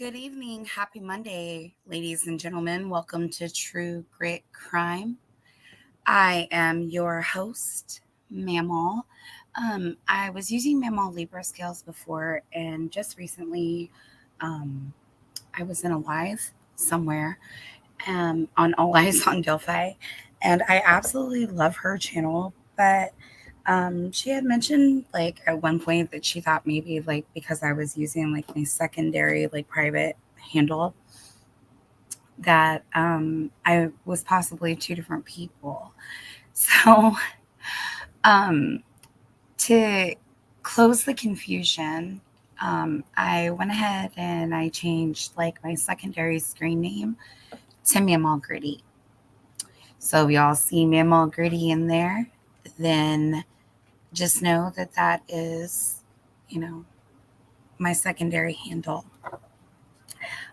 Good evening. Happy Monday, ladies and gentlemen. Welcome to True Grit Crime. I am your host, Mammal. I was using Mammal Libra scales before, and just recently, um, I was in a live somewhere on All Eyes on Delphi, and I absolutely love her channel. But she had mentioned like at one point that she thought maybe like because I was using like my secondary like private handle that I was possibly two different people. So um, to close the confusion, I went ahead and I changed like my secondary screen name to Mammal Gritty. So we all see Mammal Gritty in there. Then just know that that is, you know, my secondary handle.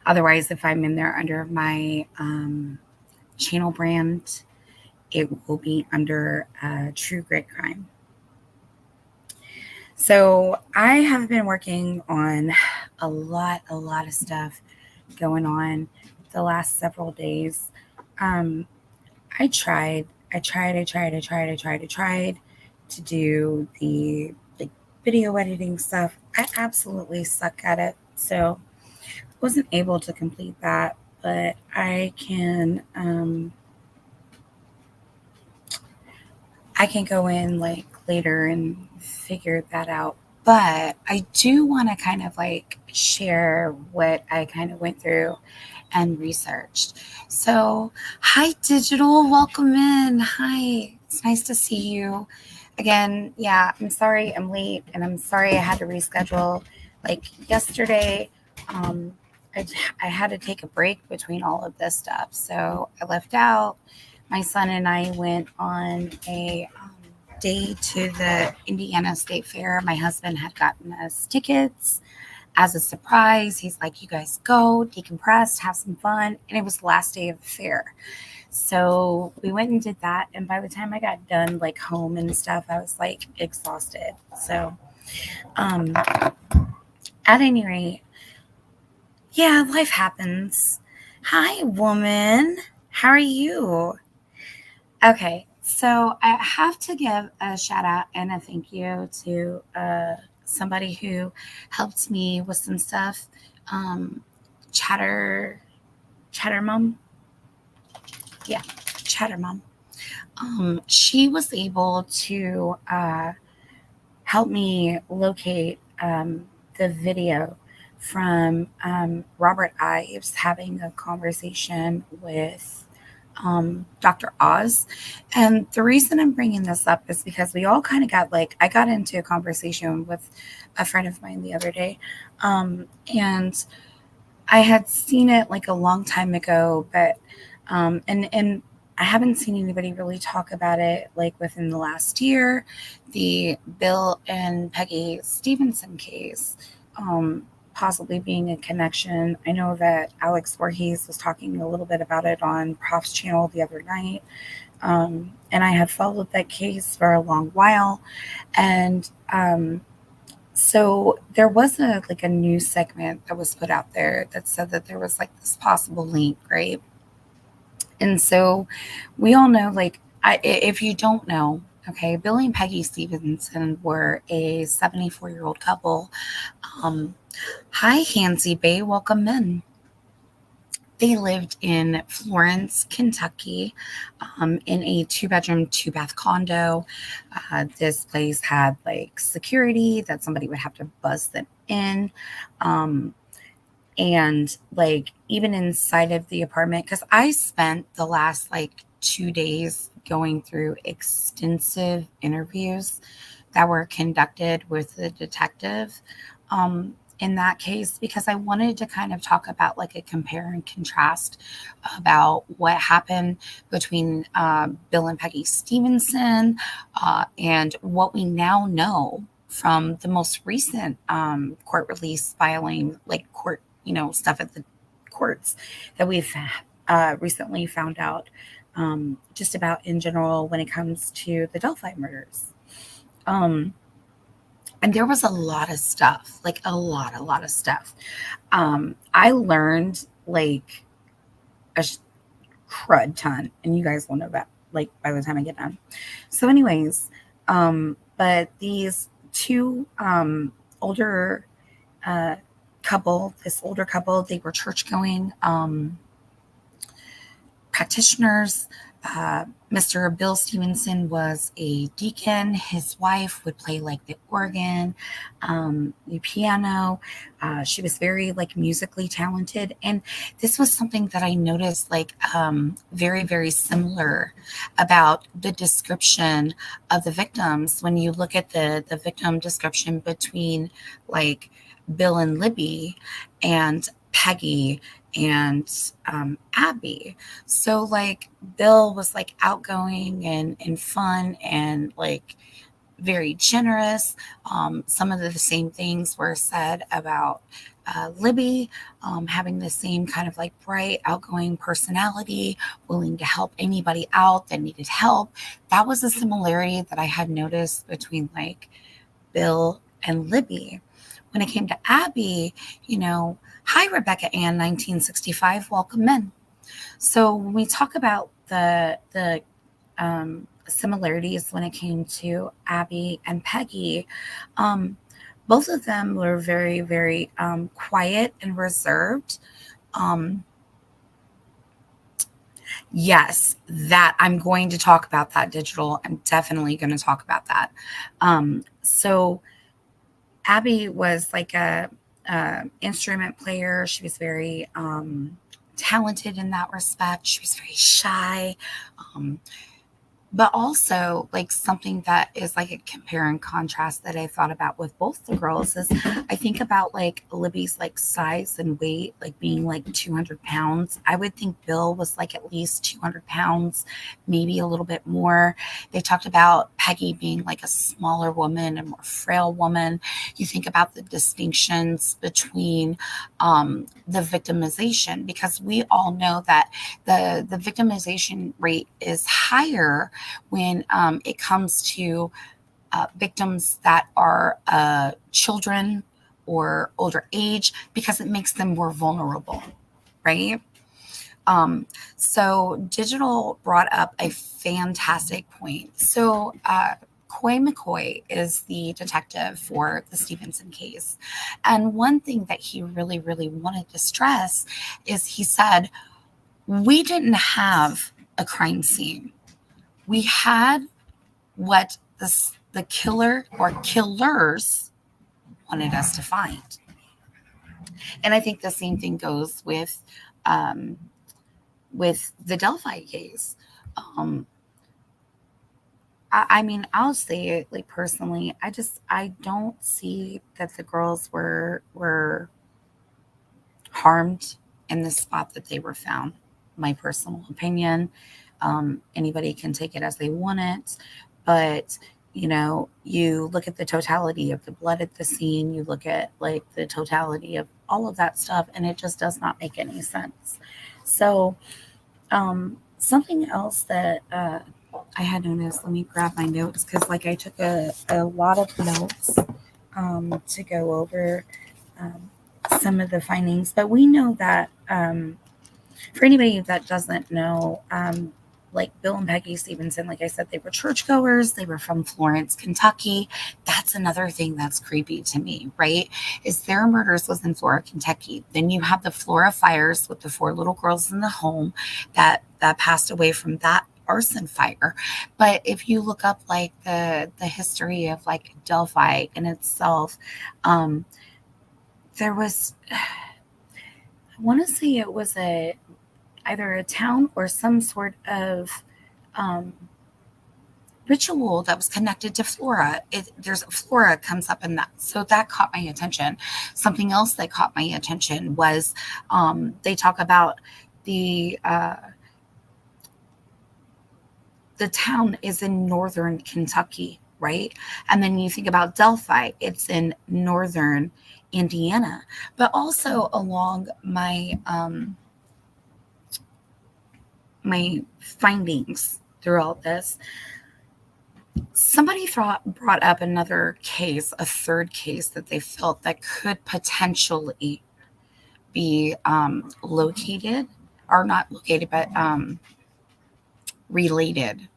Otherwise, if I'm in there under my channel brand, it will be under True Grit Crime. So I have been working on a lot of stuff going on the last several days. Um, I tried, I tried to do the like video editing stuff. I absolutely suck at it, so wasn't able to complete that. But I can go in like later and figure that out. But I do want to kind of like share what I kind of went through and researched. So, hi, Digital. Welcome in. Hi. It's nice to see you again. Yeah, I'm sorry I'm late and I'm sorry I had to reschedule. Like yesterday, um, I had to take a break between all of this stuff. So, I left out. My son and I went on a day to the Indiana State Fair. My husband had gotten us tickets as a surprise. He's like, you guys go, decompress, have some fun. And it was the last day of the fair. So we went and did that. And by the time I got done, like home and stuff, I was like exhausted. So, um, at any rate, yeah, life happens. Hi, woman. How are you? Okay, so I have to give a shout out and a thank you to somebody who helped me with some stuff. Um, Chatter, Chatter Mom, yeah, Chatter Mom. She was able to help me locate the video from Robert Ives having a conversation with Dr. Oz. And the reason I'm bringing this up is because we all kind of got like, I got into a conversation with a friend of mine the other day. And I had seen it like a long time ago, but, and I haven't seen anybody really talk about it like within the last year. The Bill and Peggy Stevenson case, um, possibly being a connection. I know that Alex Voorhees was talking a little bit about it on Prof's channel the other night. And I had followed that case for a long while. And so there was a news segment that was put out there that said that there was like this possible link, right? And so we all know, like, if you don't know, okay, Billy and Peggy Stevenson were a 74-year-old couple. Um, Hi, Hansy Bay, welcome in. They lived in Florence, Kentucky, in a two-bedroom, two-bath condo. This place had like security that somebody would have to buzz them in. Um, and like even inside of the apartment, because I spent the last like 2 days going through extensive interviews that were conducted with the detective um, in that case, because I wanted to kind of talk about like a compare and contrast about what happened between Bill and Peggy Stevenson and what we now know from the most recent court release filing, like court, stuff at the courts that we've recently found out just about in general when it comes to the Delphi murders. Um, And there was a lot of stuff, like a lot of stuff. I learned like a crud ton, and you guys will know that like by the time I get done. So, anyways, but these two older uh, this older couple, they were church going practitioners. Mr. Bill Stevenson was a deacon. His wife would play like the organ, the piano. She was very like musically talented, and this was something that I noticed like very very similar about the description of the victims. When you look at the victim description between like Bill and Libby and Peggy and Abby. So like Bill was like outgoing and fun and like very generous. Some of the same things were said about Libby, having the same kind of like bright, outgoing personality, willing to help anybody out that needed help. That was a similarity that I had noticed between like Bill and Libby. When it came to Abby, you know, hi, Rebecca Ann, 1965, welcome in. So when we talk about the similarities when it came to Abby and Peggy, um, both of them were very, very quiet and reserved. Um, yes, that I'm going to talk about that digital. I'm definitely going to talk about that. So Abby was like a instrument player. She was very talented in that respect. She was very shy. Um, but also like something that is like a compare and contrast that I thought about with both the girls is I think about like Libby's like size and weight, like being like 200 pounds. I would think Bill was like at least 200 pounds, maybe a little bit more. They talked about Peggy being like a smaller woman, a more frail woman. You think about the distinctions between the victimization, because we all know that the victimization rate is higher when it comes to victims that are children or older age, because it makes them more vulnerable, right? So digital brought up a fantastic point. So Coy McCoy is the detective for the Stevenson case. And one thing that he really, really wanted to stress is he said, we didn't have a crime scene. We had what the killer or killers wanted us to find. And I think the same thing goes um, with the Delphi case. Um, I mean, I'll say it like personally. I don't see that the girls were harmed in the spot that they were found. My personal opinion. Anybody can take it as they want it, but you know, you look at the totality of the blood at the scene, you look at like the totality of all of that stuff, and it just does not make any sense. So, something else that I had noticed, let me grab my notes because, like, I took a lot of notes to go over um, some of the findings. But we know that for anybody that doesn't know, like Bill and Peggy Stevenson, like I said, they were churchgoers. They were from Florence, Kentucky. That's another thing that's creepy to me, right? Is their murders was in Flora, Kentucky. Then you have the Flora fires with the four little girls in the home that passed away from that arson fire. But if you look up like the history of like Delphi in itself, um, there was I want to say it was a either a town or some sort of um, ritual that was connected to flora. There's flora comes up in that, so that caught my attention. Something else that caught my attention was they talk about the uh, the town is in northern Kentucky, right? And then you think about Delphi, it's in northern Indiana, but also along my findings throughout this, Somebody brought up another case, a third case that they felt that could potentially be located, or not located, but related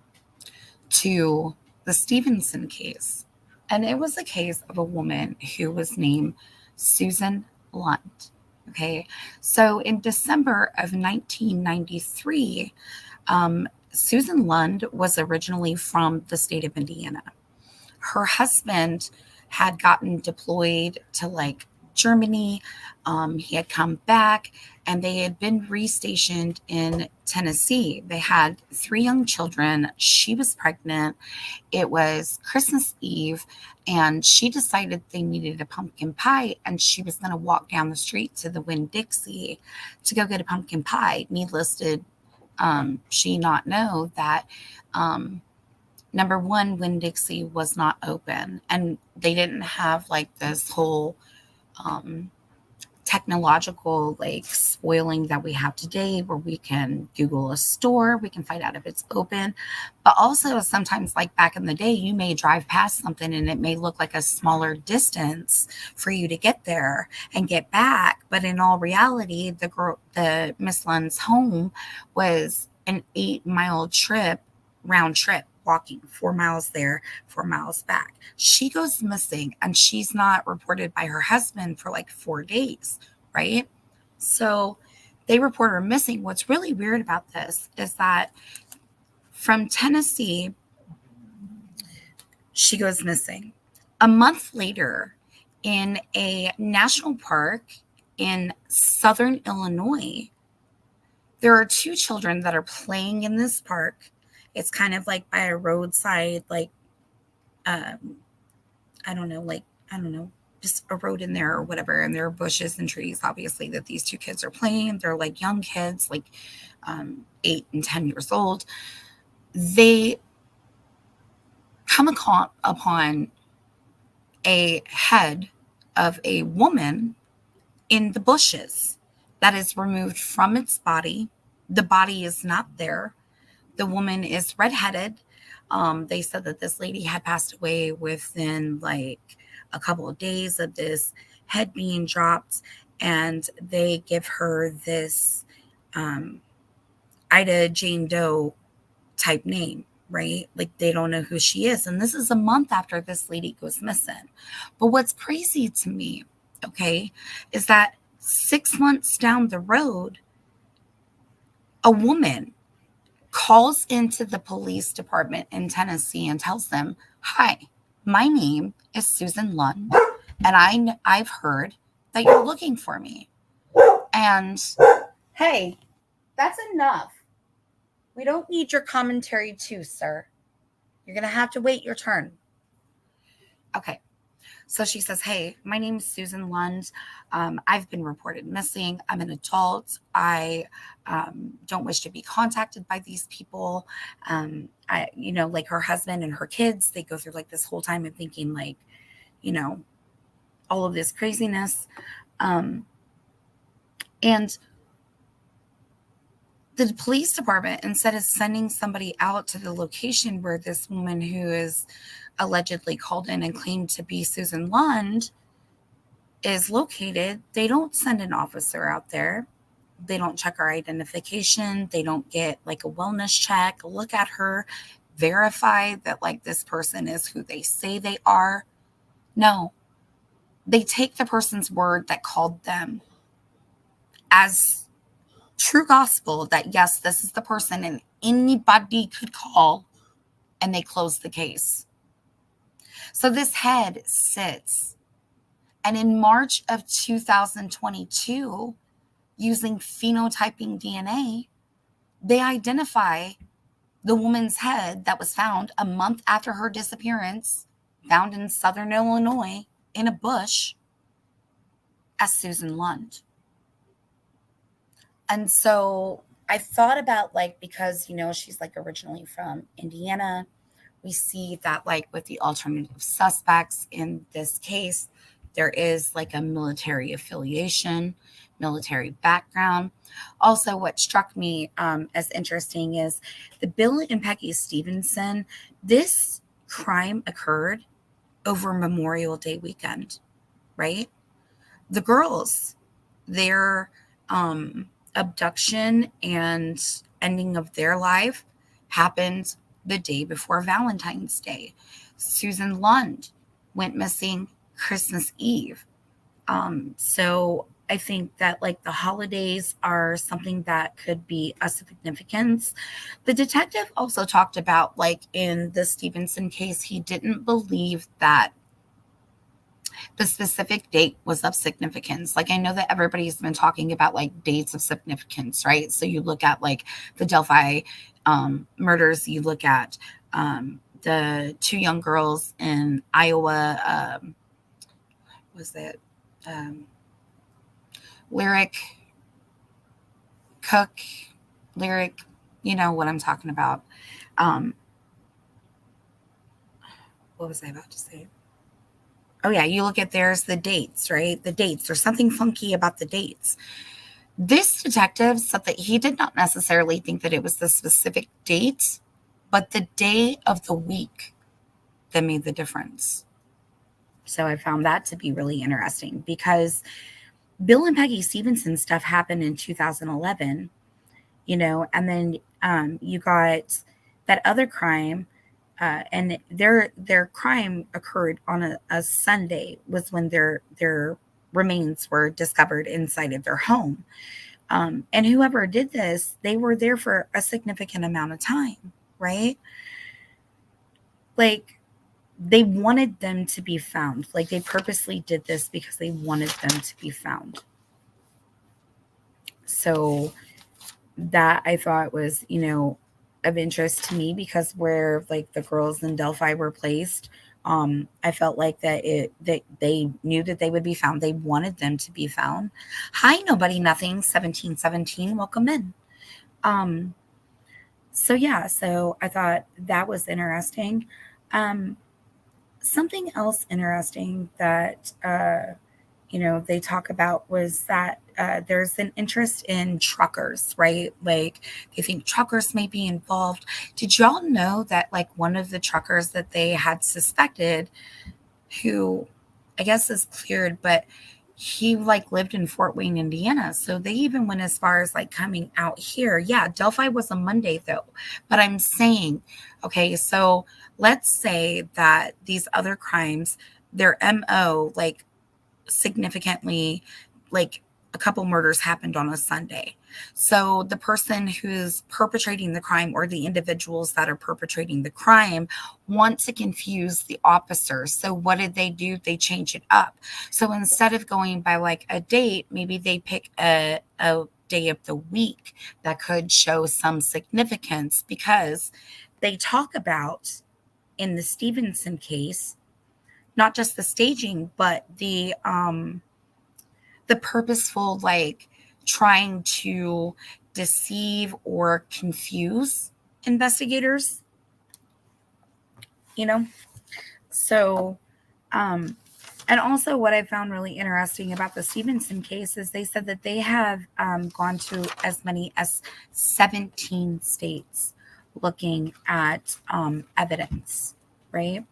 to the Stevenson case. And it was a case of a woman who was named Susan Lund. Okay. So in December of 1993, Susan Lund was originally from the state of Indiana. Her husband had gotten deployed to like Germany. He had come back and they had been restationed in Tennessee. They had three young children. She was pregnant. It was Christmas Eve, and she decided they needed a pumpkin pie, and she was going to walk down the street to the Winn Dixie to go get a pumpkin pie. Needless to she not know that number one, Winn Dixie was not open, and they didn't have like this whole um, technological like spoiling that we have today where we can Google a store, we can find out if it's open. But also sometimes like back in the day, you may drive past something and it may look like a smaller distance for you to get there and get back. But in all reality, the Miss Lund's home was an 8 mile trip, round trip, walking 4 miles there, 4 miles back. She goes missing and she's not reported by her husband for like 4 days, right? So they report her missing. What's really weird about this is that from Tennessee, she goes missing. A month later, in a national park in southern Illinois, there are two children that are playing in this park. It's kind of like by a roadside, like, um, I don't know, just a road in there or whatever. And there are bushes and trees, obviously, that these two kids are playing. They're like young kids, like 8 and 10 years old. They come upon a head of a woman in the bushes that is removed from its body. The body is not there. The woman is redheaded. They said that this lady had passed away within like a couple of days of this head being dropped, and they give her this um, Ida Jane Doe type name, right? Like they don't know who she is. And this is a month after this lady goes missing. But what's crazy to me, okay, is that 6 months down the road, a woman calls into the police department in Tennessee and tells them, "Hi, my name is Susan Lund, and I've heard that you're looking for me." And hey, that's enough. We don't need your commentary too, sir. You're going to have to wait your turn. Okay. So she says, "Hey, my name is Susan Lund. I've been reported missing. I'm an adult. I don't wish to be contacted by these people." Like her husband and her kids, they go through like this whole time of thinking like, you know, all of this craziness. And the police department, instead of sending somebody out to the location where this woman who is allegedly called in and claimed to be Susan Lund is located, they don't send an officer out there. They don't check her identification. They don't get like a wellness check, look at her, verify that like this person is who they say they are. No, they take the person's word that called them as true gospel that yes, this is the person and anybody could call, and they close the case. So this head sits. And in March of 2022, using phenotyping DNA, they identify the woman's head that was found a month after her disappearance, found in southern Illinois in a bush, as Susan Lund. And so I thought about like, because, she's like originally from Indiana, we see that like with the alternative suspects in this case, there is like a military affiliation, military background. Also, what struck me as interesting is the Bill and Peggy Stevenson. This crime occurred over Memorial Day weekend, right? The girls, their abduction and ending of their life happened the day before Valentine's Day. Susan Lund went missing Christmas Eve. So I think that like the holidays are something that could be a significance. The detective also talked about like in the Stevenson case, he didn't believe that the specific date was of significance. Like I know that everybody's been talking about like dates of significance, right? So you look at like the Delphi murders, you look at the two young girls in Iowa. Was that um, Lyric Cook? Lyric, you know what I'm talking about. Um, what was I about to say? Oh yeah, you look at there's the dates, right? The dates. There's something funky about the dates. This detective said that he did not necessarily think that it was the specific date, but the day of the week that made the difference. So I found that to be really interesting because Bill and Peggy Stevenson stuff happened in 2011, you know, and then you got that other crime, and their crime occurred on a Sunday was when their remains were discovered inside of their home. And whoever did this, they were there for a significant amount of time, right? Like they wanted them to be found. Like they purposely did this because they wanted them to be found. So that I thought was, you know, of interest to me because where like the girls in Delphi were placed, I felt like that they knew that they would be found. They wanted them to be found. Hi, nobody, nothing, 1717. Welcome in. Um, so yeah, so I thought that was interesting. Um, Something else interesting that they talk about was that there's an interest in truckers, right? Like they think truckers may be involved. Did y'all know that like one of the truckers that they had suspected, who I guess is cleared, but he like lived in Fort Wayne, Indiana. So they even went as far as like coming out here. Yeah, Delphi was a Monday though. But I'm saying, okay, so let's say that these other crimes, their MO, like significantly, like a couple murders happened on a Sunday. So the person who's perpetrating the crime or the individuals that are perpetrating the crime want to confuse the officers. So what did they do? They change it up. So instead of going by like a date, maybe they pick a day of the week that could show some significance because they talk about in the Stevenson case not just the staging, but the purposeful like trying to deceive or confuse investigators, you know? So um and also what I found really interesting about the Stevenson case is they said that they have gone to as many as 17 states looking at evidence, right?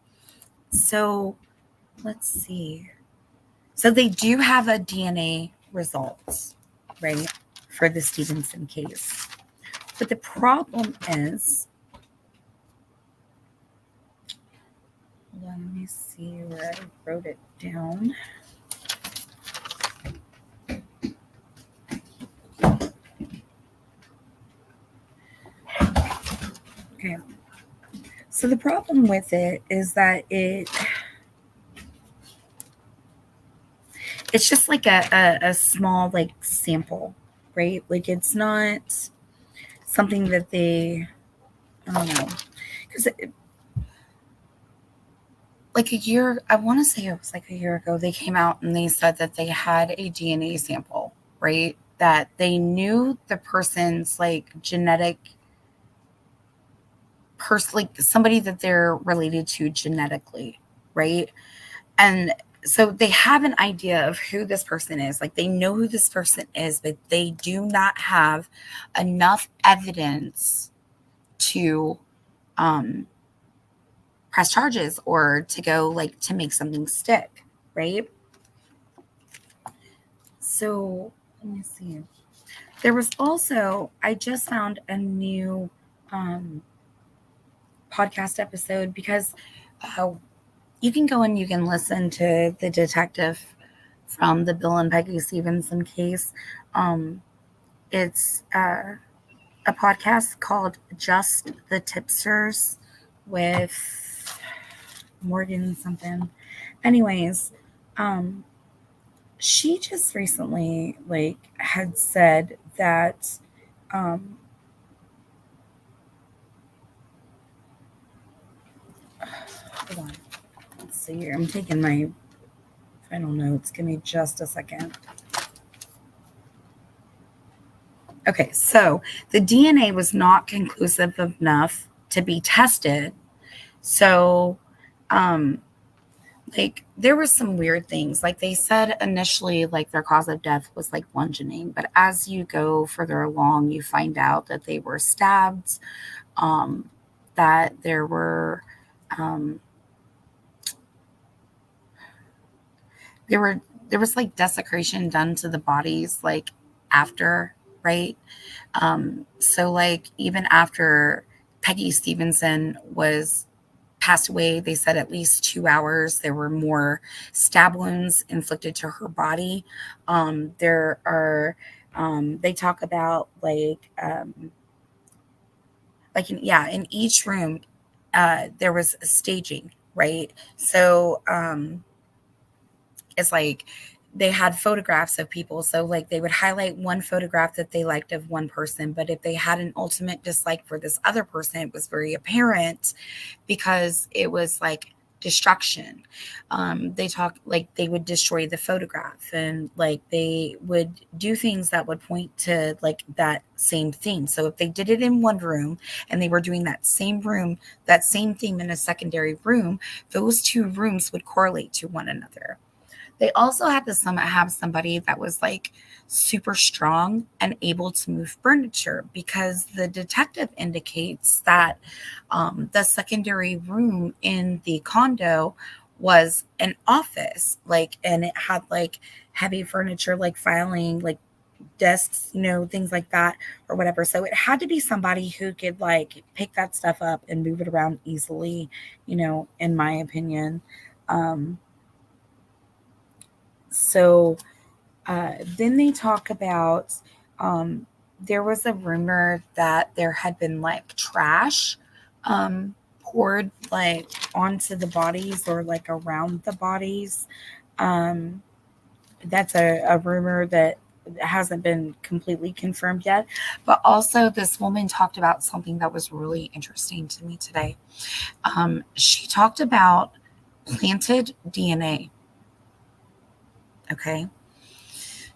So let's see. So they do have a DNA results, right, for the Stevenson case. But the problem is, hold on, let me see where I wrote it down. Okay. So the problem with it is that it's just like a small like sample, right? Like it's not something that they, I don't know, because like a year, I want to say it was like a year ago, they came out and they said that they had a DNA sample, right? That they knew the person's like genetic person, like somebody that they're related to genetically, right? And so they have an idea of who this person is. Like they know who this person is, but they do not have enough evidence to um press charges or to go like to make something stick, right? So let me see. There was also, I just found a new um, podcast episode because uh, you can go and you can listen to the detective from the Bill and Peggy Stevenson case. Um, it's a podcast called Just the Tipsters with Morgan something. Anyways, um, she just recently like had said that um, hold on. Let's see here. I'm taking my final notes. Give me just a second. Okay, so the DNA was not conclusive enough to be tested. So, um, like there was some weird things. Like they said initially, like their cause of death was like bludgeoning, but as you go further along, you find out that they were stabbed, um, that um, there were there was like desecration done to the bodies, like after, right? So like even after Peggy Stevenson was passed away, they said at least 2 hours there were more stab wounds inflicted to her body. There are they talk about like in each room there was staging, right? So it's like they had photographs of people. So like they would highlight one photograph that they liked of one person, but if they had an ultimate dislike for this other person, it was very apparent because it was like destruction. They talk like they would destroy the photograph and like they would do things that would point to like that same theme. So if they did it in one room and they were doing that same room, that same theme in a secondary room, those two rooms would correlate to one another. They also had to have somebody that was like super strong and able to move furniture because the detective indicates that the secondary room in the condo was an office, like, and it had like heavy furniture, like filing, like desks, things like that or whatever. So it had to be somebody who could like pick that stuff up and move it around easily, in my opinion. Um, so then they talk about there was a rumor that there had been like trash poured like onto the bodies or like around the bodies. Um, that's a rumor that hasn't been completely confirmed yet. But also, this woman talked about something that was really interesting to me today. She talked about planted DNA. Okay.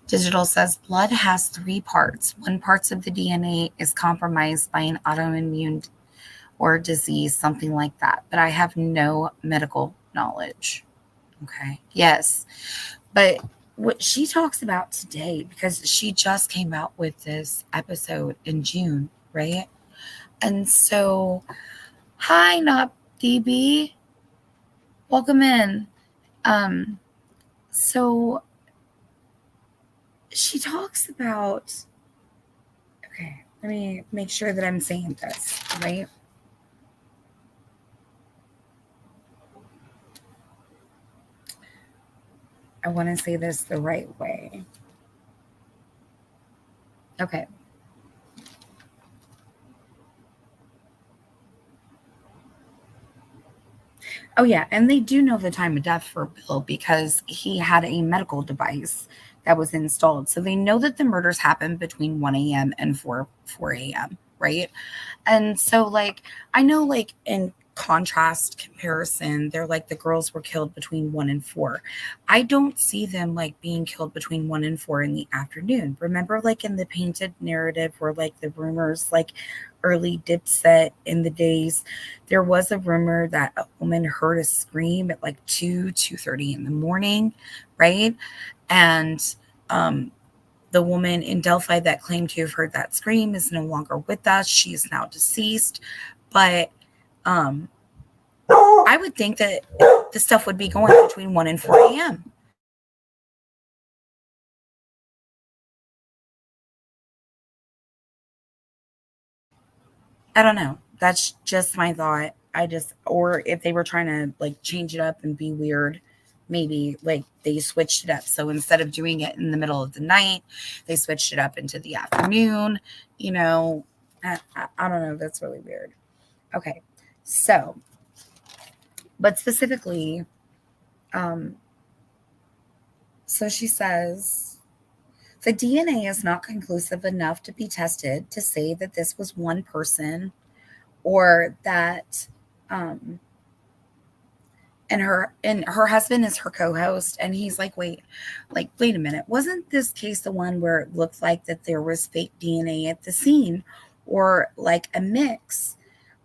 Digital says blood has three parts. One part of the DNA is compromised by an autoimmune or disease, something like that. But I have no medical knowledge. Okay. Yes. But what she talks about today, because she just came out with this episode in June, right? And so, hi, not DB. Welcome in. Um, so she talks about, okay, let me make sure that I'm saying this right. I want to say this the right way. Okay. Oh, yeah. And they do know the time of death for Bill because he had a medical device that was installed. So they know that the murders happened between 1 a.m. and 4 a.m., right? And so, like, I know, like, in contrast comparison, they're like the girls were killed between 1 and 4. I don't see them like being killed between 1 and 4 in the afternoon. Remember, like, in the painted narrative where like the rumors, like, early Dipset in the days, there was a rumor that a woman heard a scream at like 2:30 in the morning, right? And um the woman in Delphi that claimed to have heard that scream is no longer with us. She is now deceased. But um, I would think that the stuff would be going between 1 and 4 a.m. I don't know. That's just my thought. Or if they were trying to like change it up and be weird, maybe like they switched it up. So instead of doing it in the middle of the night, they switched it up into the afternoon. You know, I don't know. That's really weird. Okay. So, but specifically, um, so she says the DNA is not conclusive enough to be tested to say that this was one person or that um and her husband is her co-host, and he's like wait a minute, wasn't this case the one where it looked like that there was fake DNA at the scene or like a mix?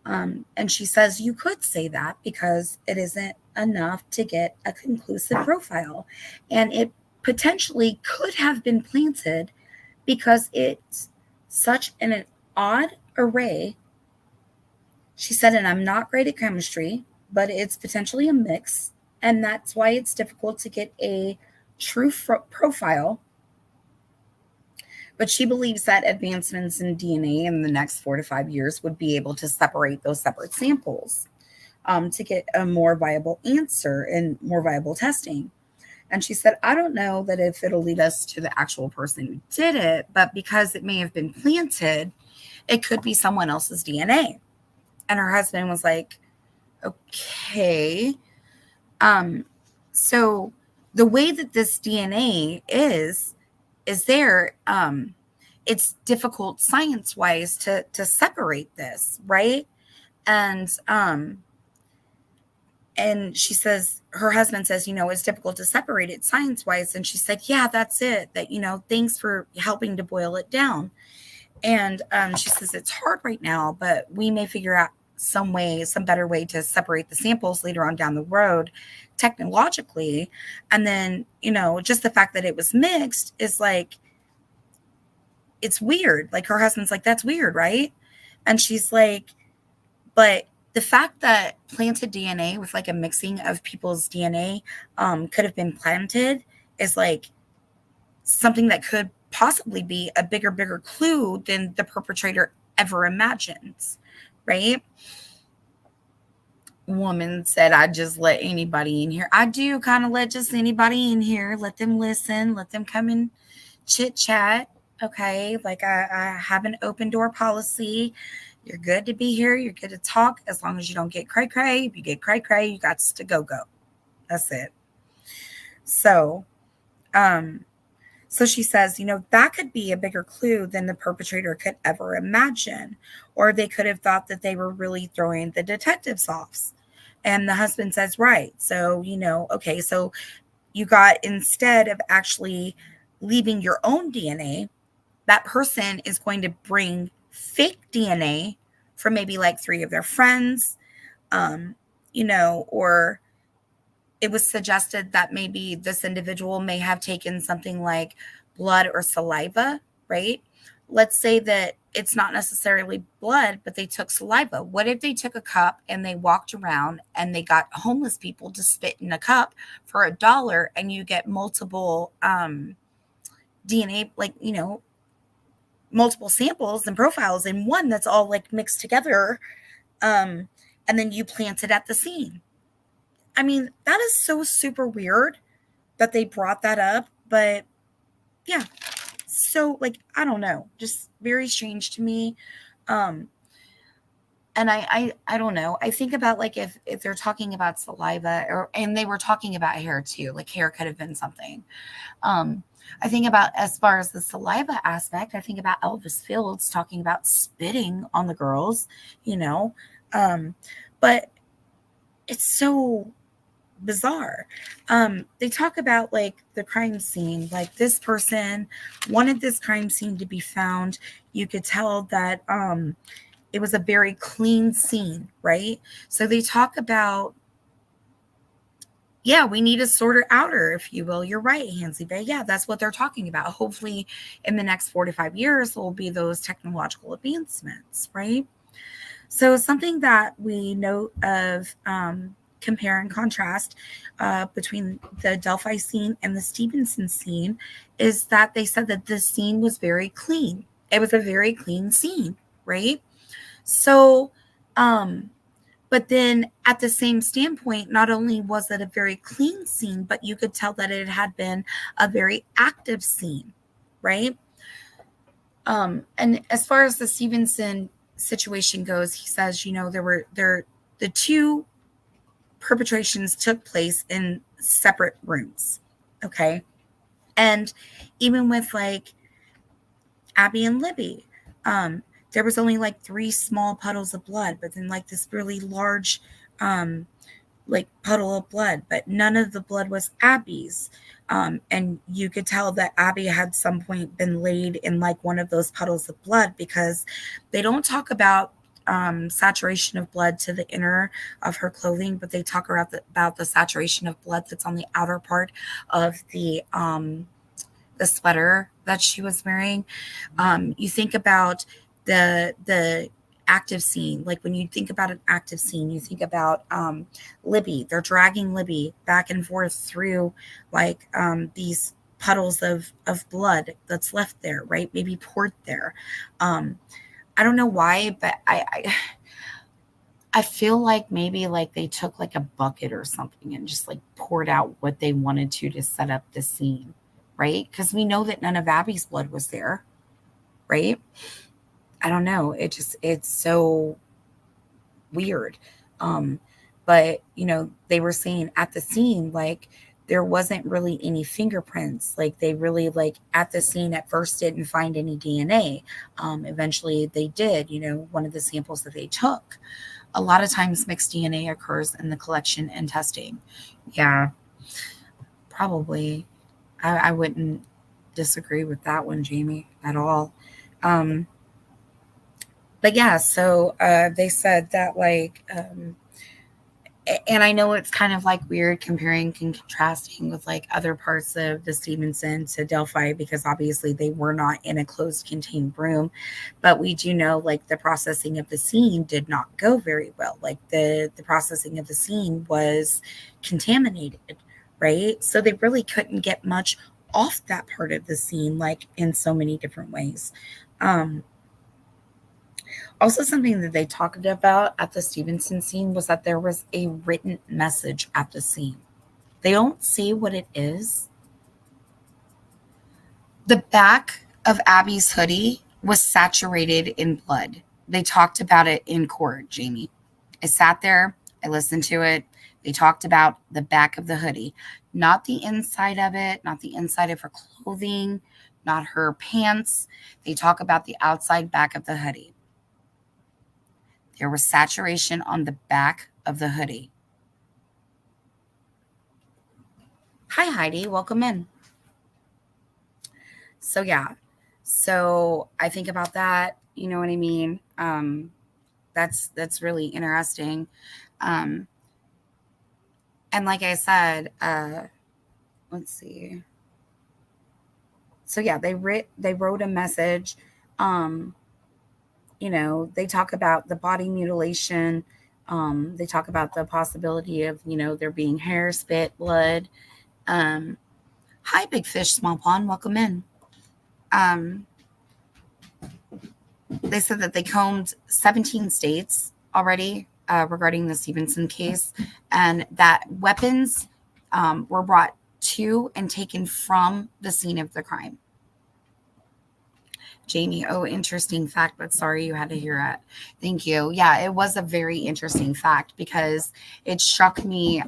And she says you could say that because it isn't enough to get a conclusive profile, and it potentially could have been planted because it's such an odd array. She said, and I'm not great at chemistry, but it's potentially a mix. And that's why it's difficult to get a true profile. But she believes that advancements in DNA in the next 4 to 5 years would be able to separate those separate samples to get a more viable answer and more viable testing. And she said, I don't know that if it'll lead us to the actual person who did it, but because it may have been planted, it could be someone else's DNA. And her husband was like, okay. Um, so the way that this DNA is there, it's difficult science wise to separate this, right? And and she says, her husband says, it's difficult to separate it science wise. And she said, yeah, that's it. That, thanks for helping to boil it down. And she says it's hard right now, but we may figure out some better way to separate the samples later on down the road technologically. And then, just the fact that it was mixed is like, it's weird. Like her husband's like, that's weird, right? And she's like, but the fact that planted DNA with like a mixing of people's DNA could have been planted is like something that could possibly be a bigger clue than the perpetrator ever imagines, right? Woman said, I just let anybody in here. I do kind of let just anybody in here, let them listen, let them come and chit chat. Okay. Like I have an open door policy. You're good to be here. You're good to talk as long as you don't get cray cray. If you get cray cray, you got to go. That's it. So, so she says, that could be a bigger clue than the perpetrator could ever imagine. Or they could have thought that they were really throwing the detectives off. And the husband says, right. So, okay, so you got, instead of actually leaving your own DNA, that person is going to bring fake DNA from maybe like 3 of their friends, or it was suggested that maybe this individual may have taken something like blood or saliva, right? Let's say that it's not necessarily blood, but they took saliva. What if they took a cup and they walked around and they got homeless people to spit in a cup for $1 and you get multiple DNA, like, multiple samples and profiles in one that's all like mixed together. And then you plant it at the scene. I mean, that is so super weird that they brought that up, but yeah. So like, I don't know, just very strange to me. And I don't know. I think about like if they're talking about saliva and they were talking about hair too, like hair could have been something. I think about, as far as the saliva aspect, I think about Elvis Fields talking about spitting on the girls, but it's so bizarre. They talk about like the crime scene, like this person wanted this crime scene to be found. You could tell that it was a very clean scene, right? So they talk about, yeah, we need a sorter outer, if you will. You're right, Hansy Bay. Yeah, that's what they're talking about. Hopefully in the next 4 to 5 years, there will be those technological advancements, right? So something that we note of compare and contrast between the Delphi scene and the Stevenson scene is that they said that the scene was very clean. It was a very clean scene, right? So, um, but then at the same standpoint, not only was it a very clean scene, but you could tell that it had been a very active scene, right? And as far as the Stevenson situation goes, he says, the two perpetrations took place in separate rooms. Okay. And even with like Abby and Libby, there was only like 3 small puddles of blood, but then like this really large like puddle of blood, but none of the blood was Abby's. And you could tell that Abby had some point been laid in like one of those puddles of blood, because they don't talk about saturation of blood to the inner of her clothing, but they talk about the saturation of blood that's on the outer part of the sweater that she was wearing. You think about the active scene. Like when you think about an active scene, you think about Libby. They're dragging Libby back and forth through like these puddles of blood that's left there, right? Maybe poured there. I don't know why, but I feel like maybe like they took like a bucket or something and just like poured out what they wanted to set up the scene, right? Because we know that none of Abby's blood was there, right? I don't know. It's so weird. Um, but they were saying at the scene, like there wasn't really any fingerprints. Like they really like at the scene at first didn't find any DNA. Eventually they did, one of the samples that they took. A lot of times mixed DNA occurs in the collection and testing. Yeah, probably. I wouldn't disagree with that one, Jamie, at all. Um, but yeah, so they said that like, and I know it's kind of like weird comparing and contrasting with like other parts of the Stevenson to Delphi, because obviously they were not in a closed contained room, but we do know like the processing of the scene did not go very well. Like the processing of the scene was contaminated, right? So they really couldn't get much off that part of the scene, like in so many different ways. Um, Also, something that they talked about at the Stevenson scene was that there was a written message at the scene. They don't say what it is. The back of Abby's hoodie was saturated in blood. They talked about it in court, Jamie. I sat there, I listened to it. They talked about the back of the hoodie, not the inside of it, not the inside of her clothing, not her pants. They talk about the outside back of the hoodie. There was saturation on the back of the hoodie. Hi, Heidi. Welcome in. So, yeah. So, I think about that. You know what I mean? That's really interesting. Um, and like I said, let's see. So, yeah, they wrote a message. Um, they talk about the body mutilation. They talk about the possibility of, there being hair, spit, blood. Um, Hi, Big Fish, Small Pond. Welcome in. Um, they said that they combed 17 states already regarding the Stevenson case, and that weapons were brought to and taken from the scene of the crime. Jamie, oh, interesting fact, but sorry you had to hear it. Thank you. Yeah, it was a very interesting fact because it struck me.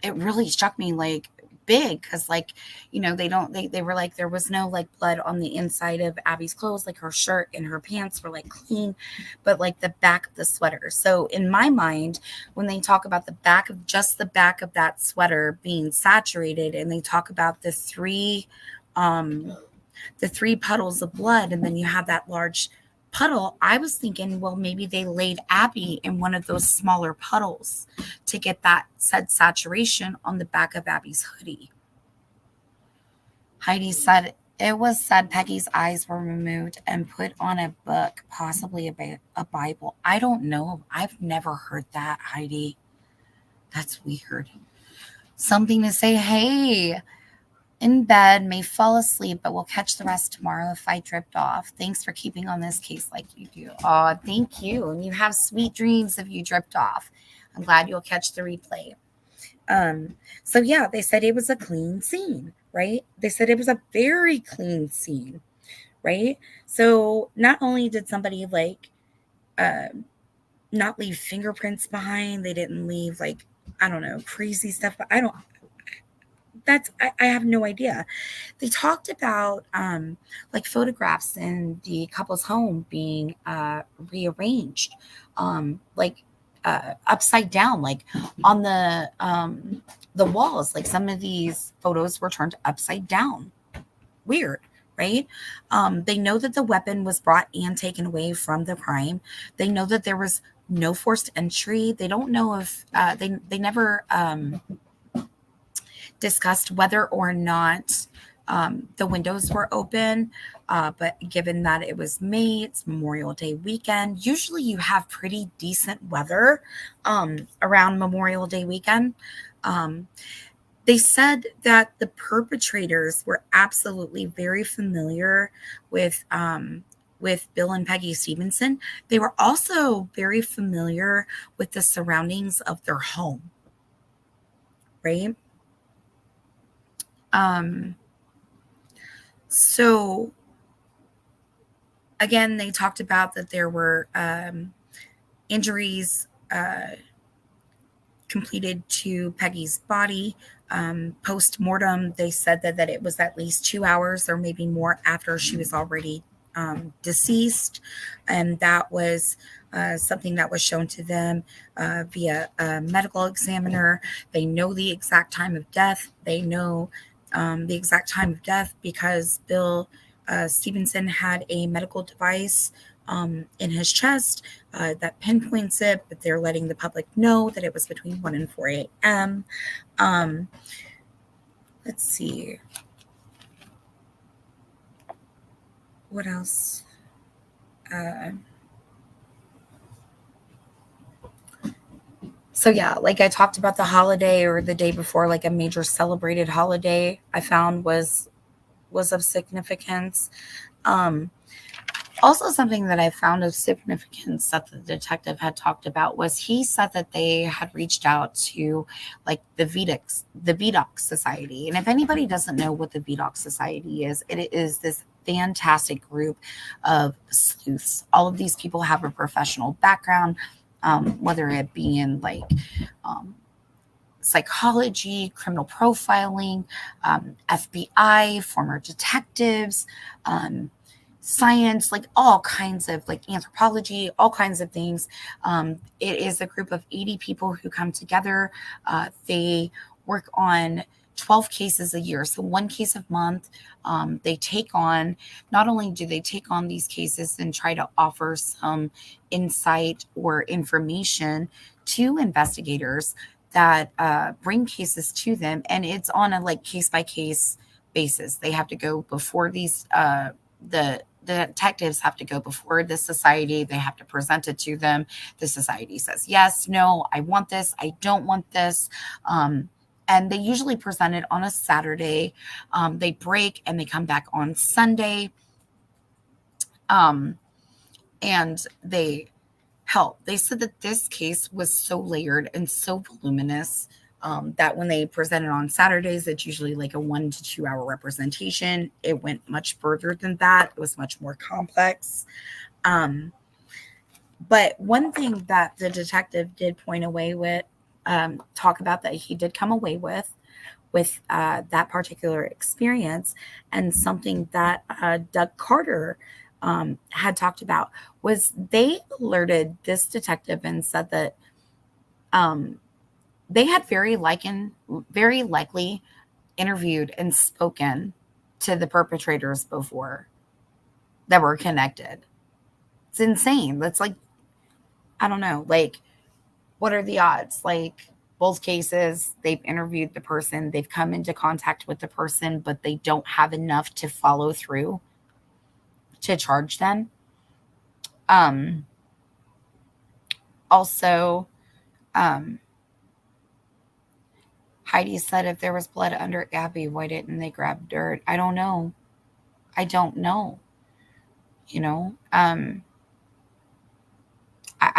It really struck me like big because like they were like there was no like blood on the inside of Abby's clothes, like her shirt and her pants were like clean, but like the back of the sweater. So in my mind, when they talk about the back of that sweater being saturated, and they talk about the three puddles of blood, and then you have that large puddle, I was thinking, well, maybe they laid Abby in one of those smaller puddles to get that said saturation on the back of Abby's hoodie. Heidi said it was said Peggy's eyes were removed and put on a book, possibly a Bible. I don't know. I've never heard that, Heidi. That's weird. Something to say, hey, in bed, may fall asleep, but we'll catch the rest tomorrow if I dripped off. Thanks for keeping on this case like you do. Oh, thank you. And you have sweet dreams if you dripped off. I'm glad you'll catch the replay. Um, so yeah, they said it was a clean scene, right? They said it was a very clean scene, right? So not only did somebody like uh, not leave fingerprints behind, they didn't leave like I don't know crazy stuff, but I don't. I have no idea. They talked about like photographs in the couple's home being rearranged, like upside down, like on the walls. Like some of these photos were turned upside down. Weird, right? They know that the weapon was brought and taken away from the crime. They know that there was no forced entry. They don't know if they never discussed whether or not the windows were open. But given that it was May, it's Memorial Day weekend. Usually you have pretty decent weather around Memorial Day weekend. Um, they said that the perpetrators were absolutely very familiar with Bill and Peggy Stevenson. They were also very familiar with the surroundings of their home, right? Um, so again, they talked about that there were injuries completed to Peggy's body. Post mortem, they said that it was at least 2 hours or maybe more after she was already deceased. And that was something that was shown to them via a medical examiner. They know the exact time of death. They know the exact time of death because Bill Stevenson had a medical device in his chest that pinpoints it, but they're letting the public know that it was between 1 and 4 a.m. Um, let's see. What else? Uh, so yeah, like I talked about the holiday or the day before, like a major celebrated holiday I found was of significance. Um, Also, something that I found of significance that the detective had talked about was he said that they had reached out to like the VDOC Society. And if anybody doesn't know what the VDOC Society is, it is this fantastic group of sleuths. All of these people have a professional background, whether it be in like um, psychology, criminal profiling, FBI, former detectives, um, science, like all kinds of like anthropology, all kinds of things. It is a group of 80 people who come together. They work on 12 cases a year, so one case a month. They take on, not only do they take on these cases and try to offer some insight or information to investigators that bring cases to them, and it's on a like case by case basis. They have to go before the detectives have to go before the society. They have to present it to them. The society says yes, no, I want this, I don't want this. And they usually present it on a Saturday. They break and they come back on Sunday. Um, and they help. They said that this case was so layered and so voluminous that when they presented on Saturdays, it's usually like a 1 to 2 hour representation. It went much further than that. It was much more complex. Um, but one thing that the detective did point away with, talk about that he did come away with that particular experience, and something that Doug Carter had talked about was they alerted this detective and said that um, they had very likely interviewed and spoken to the perpetrators before that were connected. It's insane. That's like, I don't know, like, what are the odds? Like, both cases, they've interviewed the person, they've come into contact with the person, but they don't have enough to follow through to charge them. Um, Also, um, Heidi said if there was blood under Abby, why didn't they grab dirt? I don't know. I don't know. You know, I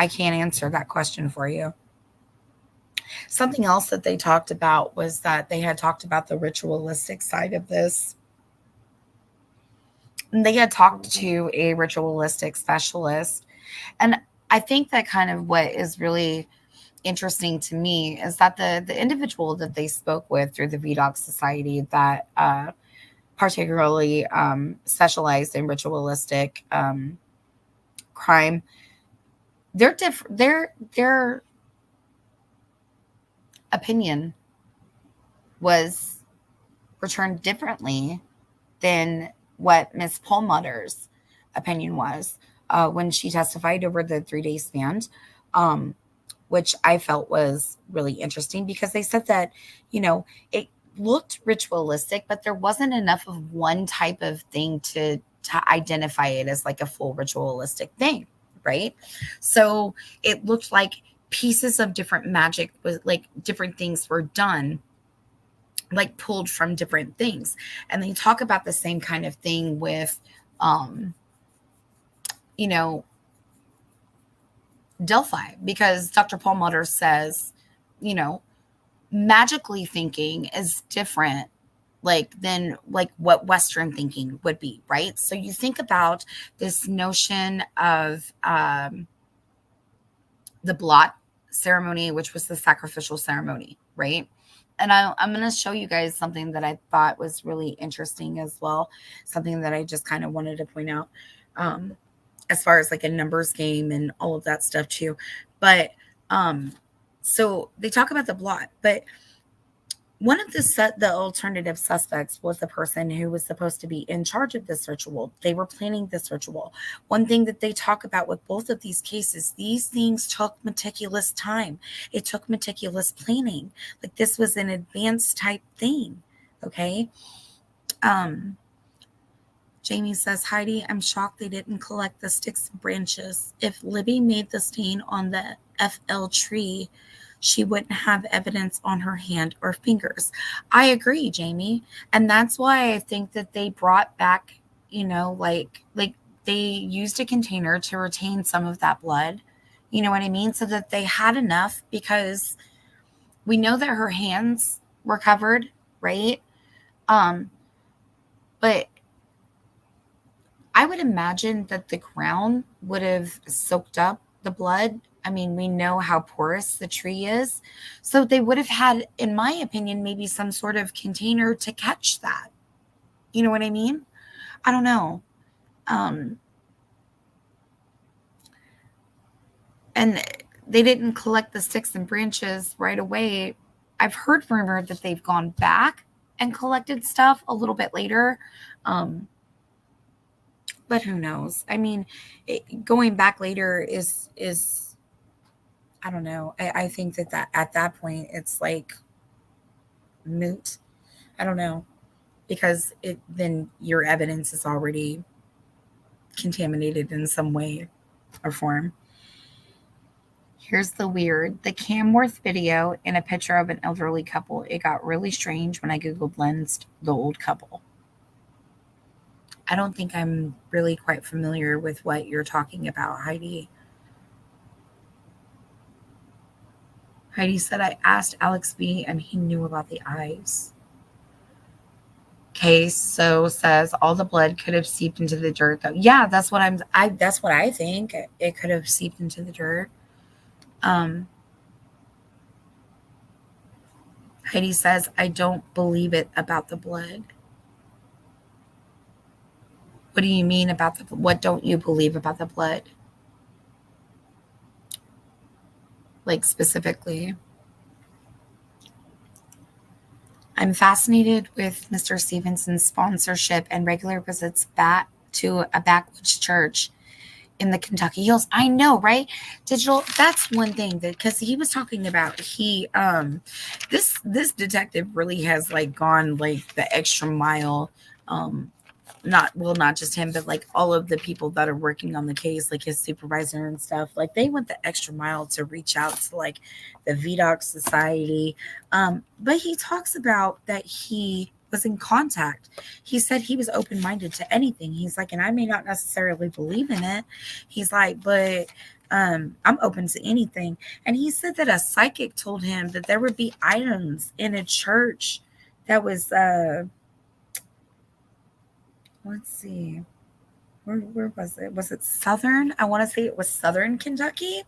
can't answer that question for you. Something else that they talked about was that they had talked about the ritualistic side of this. And they had talked to a ritualistic specialist. And I think that kind of what is really interesting to me is that the individual that they spoke with through the VDOC Society that particularly specialized in ritualistic crime, their opinion was returned differently than what Miss Perlmutter's opinion was when she testified over the 3 day span, um, which I felt was really interesting because they said that, you know, it looked ritualistic, but there wasn't enough of one type of thing to identify it as like a full ritualistic thing, right? So it looked like pieces of different magic was like different things were done, like pulled from different things. And they talk about the same kind of thing with um you know Delphi, because Dr. Perlmutter says, you know, magically thinking is different like than like what Western thinking would be, right? So you think about this notion of the blot ceremony, which was the sacrificial ceremony, right? And I'm going to show you guys something that I thought was really interesting as well, something that I just kind of wanted to point out, um, as far as like a numbers game and all of that stuff too. But so they talk about the blot, but one of the alternative suspects was the person who was supposed to be in charge of this ritual. They were planning this ritual. One thing that they talk about with both of these cases, these things took meticulous time. It took meticulous planning. Like this was an advanced type thing. Okay. Um, Jamie says, Heidi, I'm shocked they didn't collect the sticks and branches. If Libby made the stain on the FL tree, she wouldn't have evidence on her hand or fingers. I agree, Jamie. And that's why I think that they brought back, like they used a container to retain some of that blood. You know what I mean? So that they had enough, because we know that her hands were covered, right? Um, but I would imagine that the ground would have soaked up the blood. I mean, we know how porous the tree is. So they would have had, in my opinion, maybe some sort of container to catch that. You know what I mean? I don't know. Um, and they didn't collect the sticks and branches right away. I've heard rumor that they've gone back and collected stuff a little bit later. Um, but who knows? I mean, going back later is I don't know. I think that at that point it's like moot. I don't know, because it then your evidence is already contaminated in some way or form. Here's the weird: the Camworth video and a picture of an elderly couple. It got really strange when I googled lensed the old couple. I don't think I'm really quite familiar with what you're talking about, Heidi. Heidi said, I asked Alex B and he knew about the eyes. Okay, so says all the blood could have seeped into the dirt though. Yeah, that's what that's what I think. It could have seeped into the dirt. Heidi says, I don't believe it about the blood. What do you mean about what don't you believe about the blood? Like specifically. I'm fascinated with Mr. Stevenson's sponsorship and regular visits back to a backwoods church in the Kentucky Hills. I know, right? Digital. That's one thing that, because he was talking about, this detective really has like gone like the extra mile not just him, but like all of the people that are working on the case, like his supervisor and stuff, like they went the extra mile to reach out to like the VDOC Society. But he talks about that he was in contact. He said he was open minded to anything. He's like, and I may not necessarily believe in it. He's like, but I'm open to anything. And he said that a psychic told him that there would be items in a church that was let's see, where was it? Was it Southern? I want to say it was Southern Kentucky.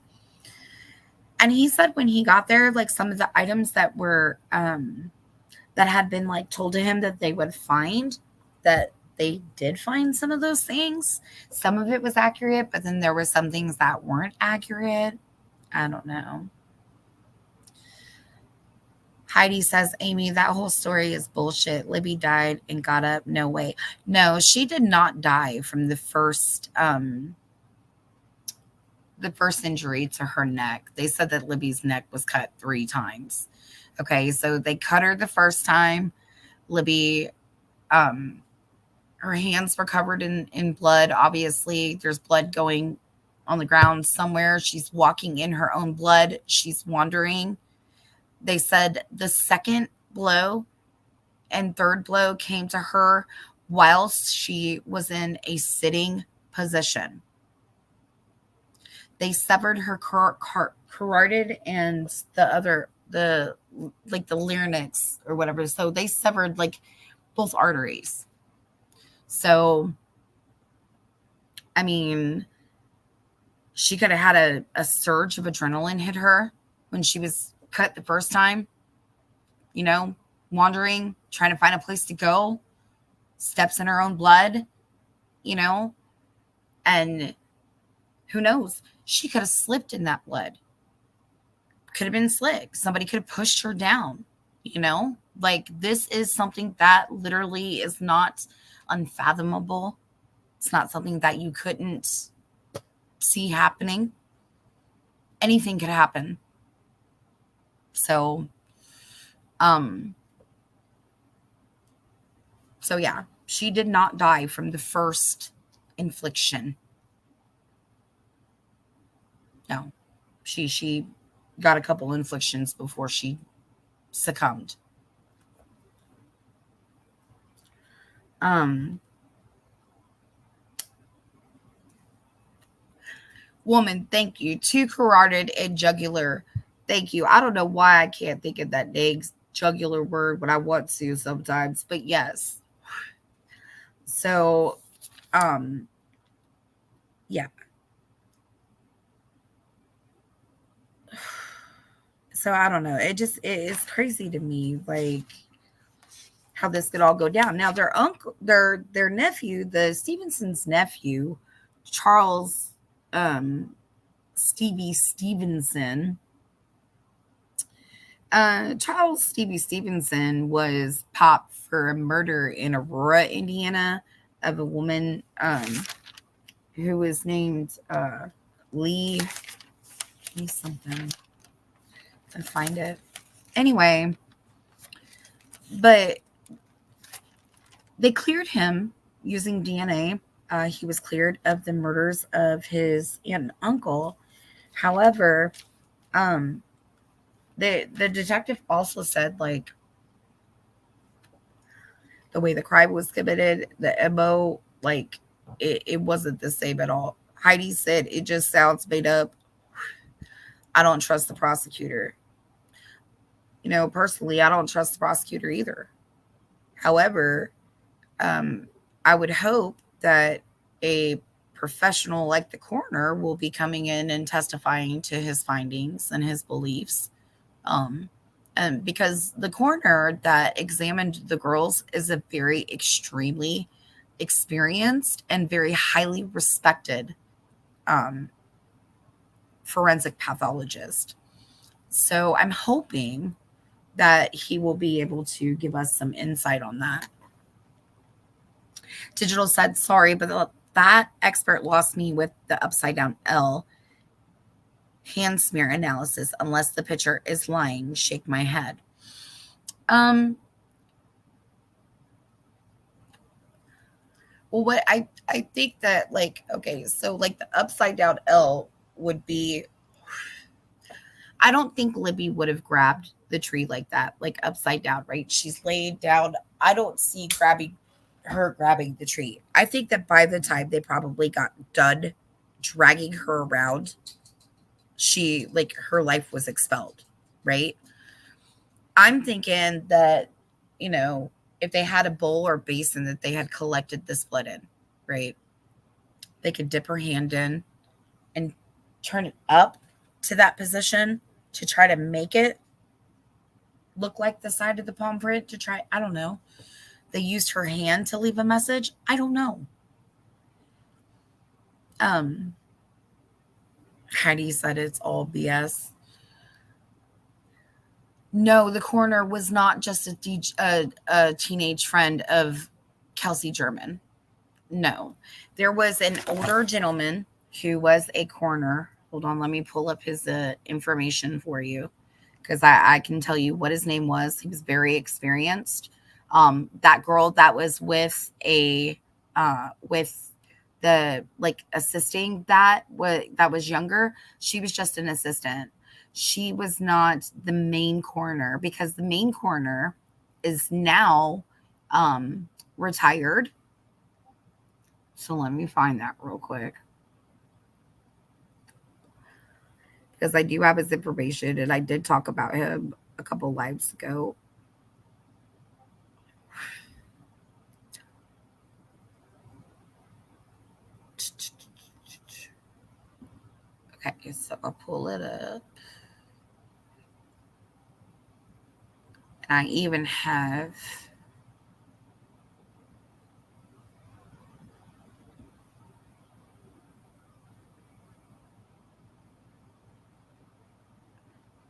And he said when he got there, like some of the items that were that had been like told to him that they would find, that they did find some of those things. Some of it was accurate, but then there were some things that weren't accurate. I don't know. Heidi says, Amy, that whole story is bullshit. Libby died and got up. No way. No, she did not die from the first injury to her neck. They said that Libby's neck was cut 3 times. Okay, so they cut her the first time. Libby, her hands were covered in blood. Obviously, there's blood going on the ground somewhere. She's walking in her own blood. She's wandering. They said the second blow and third blow came to her whilst she was in a sitting position. They severed her carotid and the larynx or whatever. So they severed like both arteries. So, I mean, she could have had a surge of adrenaline hit her when she was cut the first time, wandering, trying to find a place to go, steps in her own blood, and who knows? She could have slipped in that blood. Could have been slick. Somebody could have pushed her down, Like, this is something that literally is not unfathomable. It's not something that you couldn't see happening. Anything could happen. So yeah, she did not die from the first infliction. No, she got a couple inflictions before she succumbed. Woman, thank you. 2 carotid and jugular. Thank you. I don't know why I can't think of that dang jugular word, but I want to sometimes. But yes. So, yeah. So I don't know. It is crazy to me, like how this could all go down. Now their uncle, their nephew, the Stevenson's nephew, Charles Stevie Stevenson. Charles Stevie Stevenson was popped for a murder in Aurora, Indiana, of a woman who was named Lee something. I find it. Anyway, but they cleared him using DNA. He was cleared of the murders of his aunt and uncle. However, the detective also said, like, the way the crime was committed, the MO, like, it wasn't the same at all. Heidi said it just sounds made up. I don't trust the prosecutor. Personally, I don't trust the prosecutor either. However, I would hope that a professional like the coroner will be coming in and testifying to his findings and his beliefs. And because the coroner that examined the girls is a very extremely experienced and very highly respected forensic pathologist. So I'm hoping that he will be able to give us some insight on that. Digital said, sorry, but that expert lost me with the upside down L hand smear analysis. Unless the picture is lying, shake my head. Well, what I think that, like, okay, so like the upside down L would be, I don't think Libby would have grabbed the tree like that, like upside down, right? She's laid down. I don't see grabbing the tree. I think that by the time they probably got done dragging her around, she, like, her life was expelled, right? I'm thinking that, you know, if they had a bowl or basin that they had collected this blood in, right? They could dip her hand in and turn it up to that position to try to make it look like the side of the palm print to try, I don't know. They used her hand to leave a message. I don't know. Um, Heidi said it's all BS. No, the coroner was not just a teenage friend of Kelsey German. No, there was an older gentleman who was a coroner. Hold on, let me pull up his information for you because I can tell you what his name was. He was very experienced. That girl that was with the, like, assisting that was younger, she was just an assistant. She was not the main coroner because the main coroner is now retired. So let me find that real quick because I do have his information and I did talk about him a couple lives ago. Okay, so I'll pull it up. And I even have,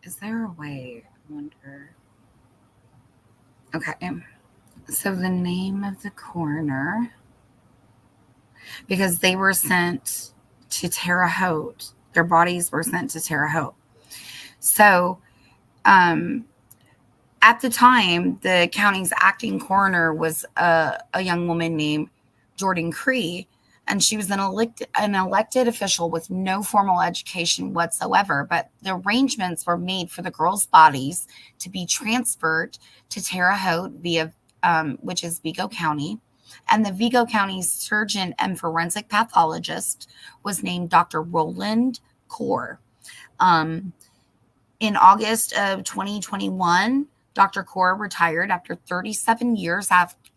is there a way? I wonder. Okay, so the name of the coroner, because they were sent to Terre Haute, their bodies were sent to Terre Haute. So, um, at the time, the county's acting coroner was a young woman named Jordan Cree, and she was an elected official with no formal education whatsoever. But the arrangements were made for the girls' bodies to be transferred to Terre Haute via, which is Vigo County. And the Vigo County surgeon and forensic pathologist was named Dr. Roland Core. Um, in August of 2021, Dr. Core retired after 37 years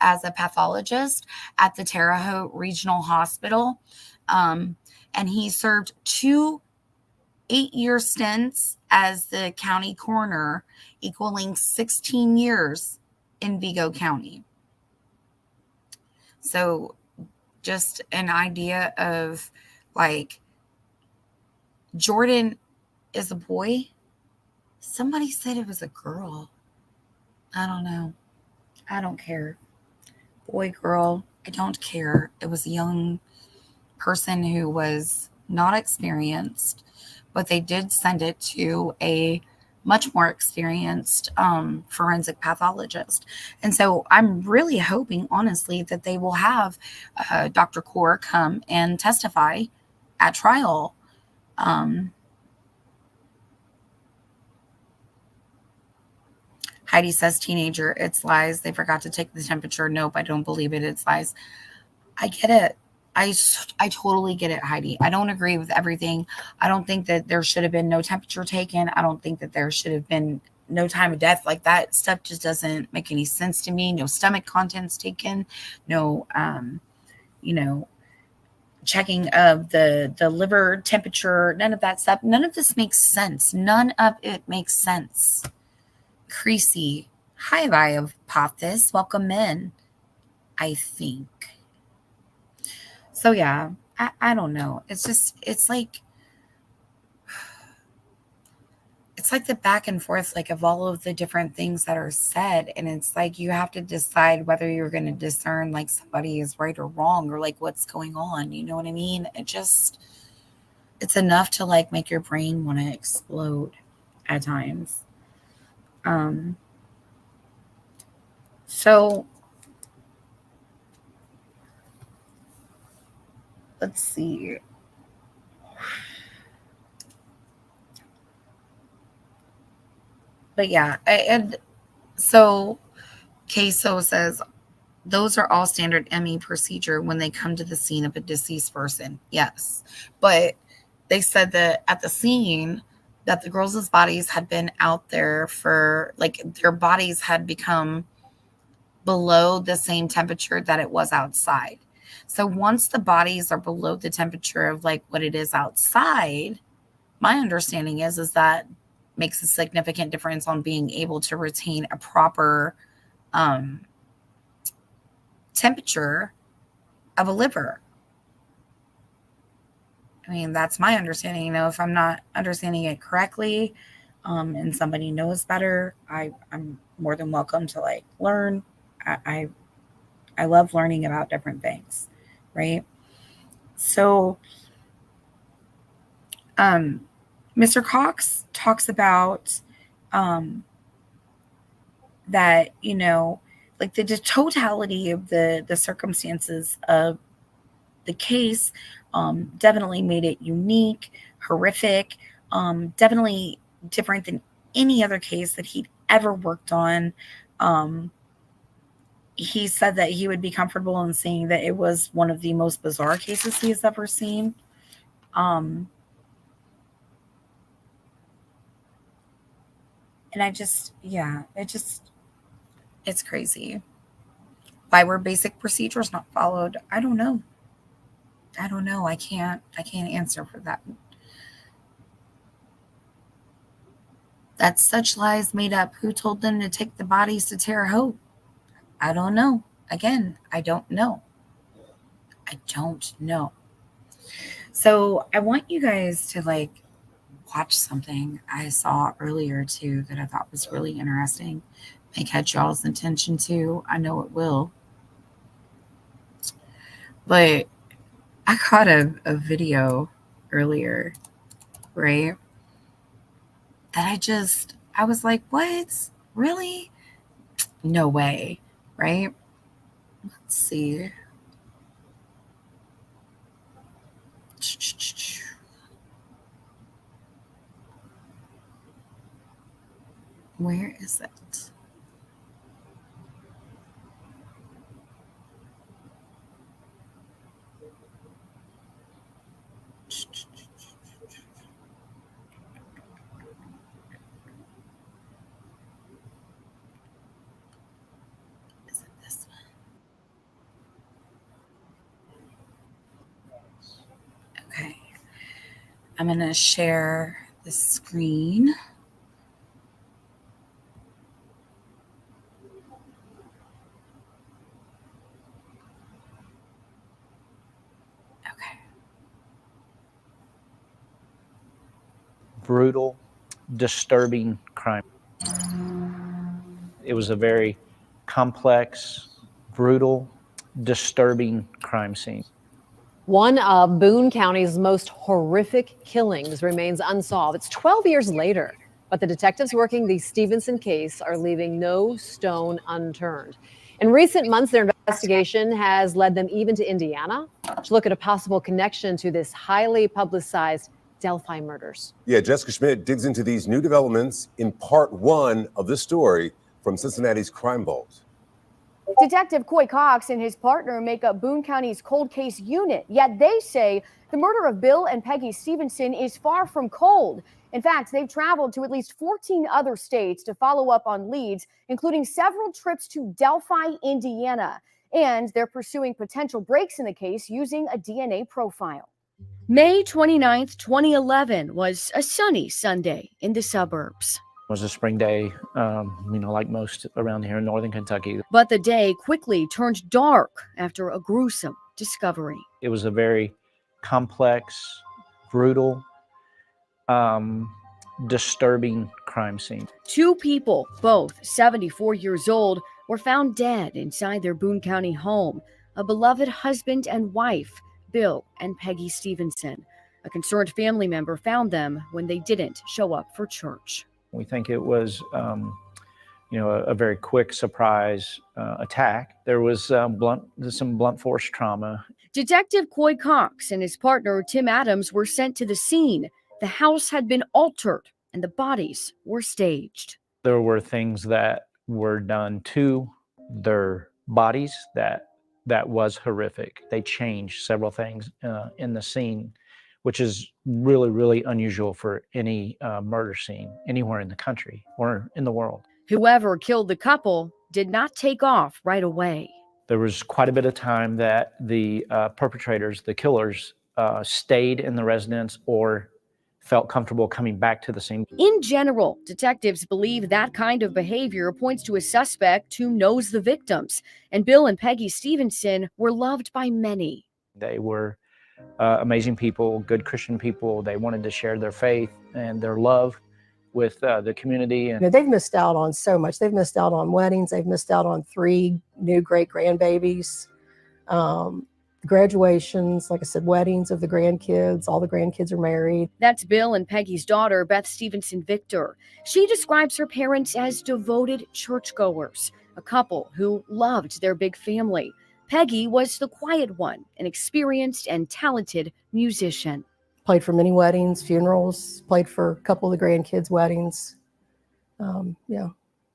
as a pathologist at the Terre Haute Regional Hospital. Um, and he served two 8-year stints as the county coroner, equaling 16 years in Vigo County. So, just an idea of, like, Jordan is a boy. Somebody said it was a girl. I don't know. I don't care. Boy, girl, I don't care. It was a young person who was not experienced, but they did send it to a much more experienced forensic pathologist. And so I'm really hoping, honestly, that they will have Dr. Kaur come and testify at trial. Um, Heidi says, teenager, it's lies. They forgot to take the temperature. Nope, I don't believe it. It's lies. I get it. I totally get it, Heidi. I don't agree with everything. I don't think that there should have been no temperature taken. I don't think that there should have been no time of death. Like, that stuff just doesn't make any sense to me. No stomach contents taken. No, you know, checking of the liver temperature. None of that stuff. None of this makes sense. None of it makes sense. Creasy. Hi, Viopathis. Welcome in, I think. So yeah, I don't know. It's like the back and forth, like, of all of the different things that are said. And it's like you have to decide whether you're gonna discern, like, somebody is right or wrong, or like what's going on. You know what I mean? It's enough to, like, make your brain want to explode at times. Um so let's see. But yeah, and so Queso says those are all standard ME procedure when they come to the scene of a deceased person. Yes. But they said that at the scene that the girls' bodies had been out there for like their bodies had become below the same temperature that it was outside. So once the bodies are below the temperature of like what it is outside, my understanding is that makes a significant difference on being able to retain a proper um, temperature of a liver. I mean, that's my understanding. If I'm not understanding it correctly, and somebody knows better, I'm more than welcome to like learn. I, I I love learning about different things, right? So, um, Mr. Cox talks about um, that like the totality of the circumstances of the case definitely made it unique, horrific, definitely different than any other case that he'd ever worked on. Um, he said that he would be comfortable in saying that it was one of the most bizarre cases he has ever seen. Um, and yeah, it's crazy. Why were basic procedures not followed? I don't know. I don't know. I can't answer for that. That's such lies made up. Who told them to take the bodies to Terre Haute? I don't know. Again, I don't know. I don't know. So I want you guys to like watch something I saw earlier too that I thought was really interesting. May catch y'all's attention too. I know it will. But I caught a video earlier, right? That I was like, what? Really? No way, right? Let's see. Where is it? Is it this one? Okay. I'm going to share the screen. Okay. Brutal, disturbing crime. It was a very complex, brutal, disturbing crime scene. One of Boone County's most horrific killings remains unsolved. It's 12 years later, but the detectives working the Stevenson case are leaving no stone unturned. In recent months, their investigation has led them even to Indiana to look at a possible connection to this highly publicized Delphi murders. Yeah, Jessica Schmidt digs into these new developments in part one of this story from Cincinnati's Crime Vault. Detective Coy Cox and his partner make up Boone County's cold case unit, yet they say the murder of Bill and Peggy Stevenson is far from cold. In fact, they've traveled to at least 14 other states to follow up on leads, including several trips to Delphi, Indiana. And they're pursuing potential breaks in the case using a DNA profile. May 29th, 2011 was a sunny Sunday in the suburbs. It was a spring day, like most around here in northern Kentucky. But the day quickly turned dark after a gruesome discovery. It was a very complex, brutal, disturbing crime scene. Two people, both 74 years old, were found dead inside their Boone County home. A beloved husband and wife, Bill and Peggy Stevenson. A concerned family member found them when they didn't show up for church. We think it was, a very quick surprise attack. There was some blunt force trauma. Detective Coy Cox and his partner Tim Adams were sent to the scene. The house had been altered and the bodies were staged. There were things that were done to their bodies that was horrific. They changed several things in the scene, which is really, really unusual for any murder scene anywhere in the country or in the world. Whoever killed the couple did not take off right away. There was quite a bit of time that the perpetrators, the killers, stayed in the residence or felt comfortable coming back to the scene. In general, detectives believe that kind of behavior points to a suspect who knows the victims, and Bill and Peggy Stevenson were loved by many. They were amazing people, good Christian people. They wanted to share their faith and their love with the community. And they've missed out on so much. They've missed out on weddings. They've missed out on 3 new great-grandbabies, graduations, like I said, weddings of the grandkids. All the grandkids are married. That's Bill and Peggy's daughter, Beth Stevenson Victor. She describes her parents as devoted churchgoers, a couple who loved their big family. Peggy was the quiet one, an experienced and talented musician. Played for many weddings, funerals, played for a couple of the grandkids' weddings.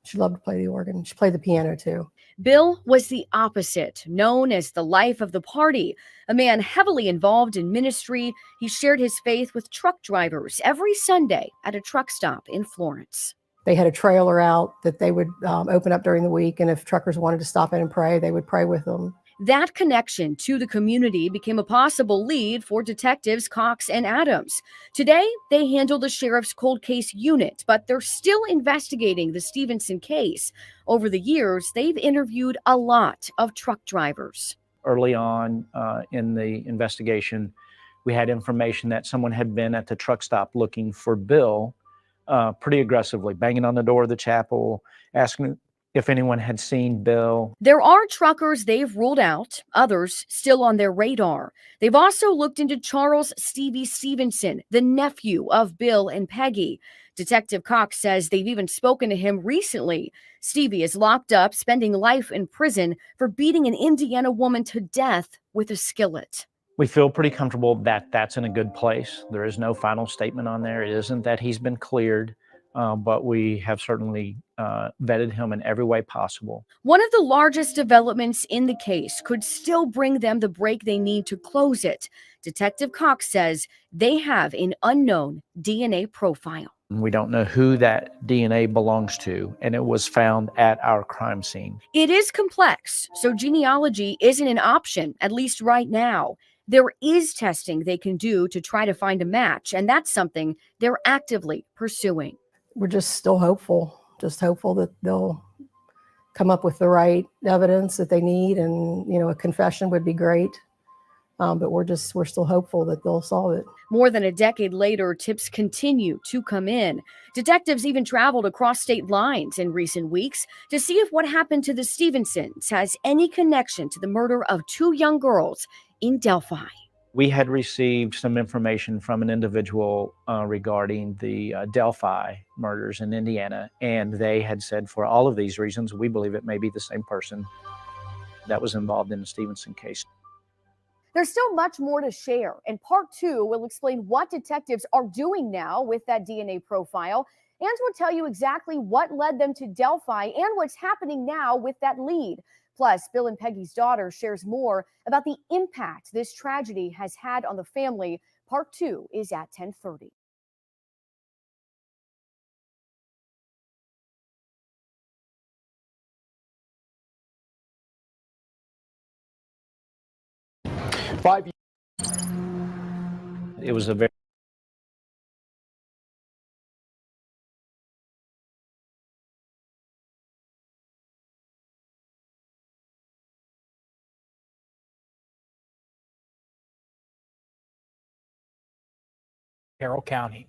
She loved to play the organ. She played the piano too. Bill was the opposite, known as the life of the party. A man heavily involved in ministry, he shared his faith with truck drivers every Sunday at a truck stop in Florence. They had a trailer out that they would open up during the week, and if truckers wanted to stop in and pray, they would pray with them. That connection to the community became a possible lead for detectives Cox and Adams. Today, they handle the sheriff's cold case unit, but they're still investigating the Stevenson case. Over the years, they've interviewed a lot of truck drivers. Early on in the investigation, we had information that someone had been at the truck stop looking for Bill pretty aggressively, banging on the door of the chapel, asking if anyone had seen Bill. There are truckers they've ruled out, others still on their radar. They've also looked into Charles Stevie Stevenson, the nephew of Bill and Peggy. Detective Cox says they've even spoken to him recently. Stevie is locked up, spending life in prison for beating an Indiana woman to death with a skillet. We feel pretty comfortable that that's in a good place. There is no final statement on there. It isn't that he's been cleared. But we have certainly vetted him in every way possible. One of the largest developments in the case could still bring them the break they need to close it. Detective Cox says they have an unknown DNA profile. We don't know who that DNA belongs to, and it was found at our crime scene. It is complex, so genealogy isn't an option, at least right now. There is testing they can do to try to find a match, and that's something they're actively pursuing. We're just still hopeful that they'll come up with the right evidence that they need, and a confession would be great. But we're still hopeful that they'll solve it. More than a decade later, tips continue to come in. Detectives even traveled across state lines in recent weeks to see if what happened to the Stevensons has any connection to the murder of 2 young girls in Delphi. We had received some information from an individual regarding the Delphi murders in Indiana, and they had said, for all of these reasons, we believe it may be the same person that was involved in the Stevenson case. There's still much more to share, and part 2 will explain what detectives are doing now with that DNA profile, and will tell you exactly what led them to Delphi and what's happening now with that lead. Plus, Bill and Peggy's daughter shares more about the impact this tragedy has had on the family. Part 2 is at 10:30. It was a very Carroll County.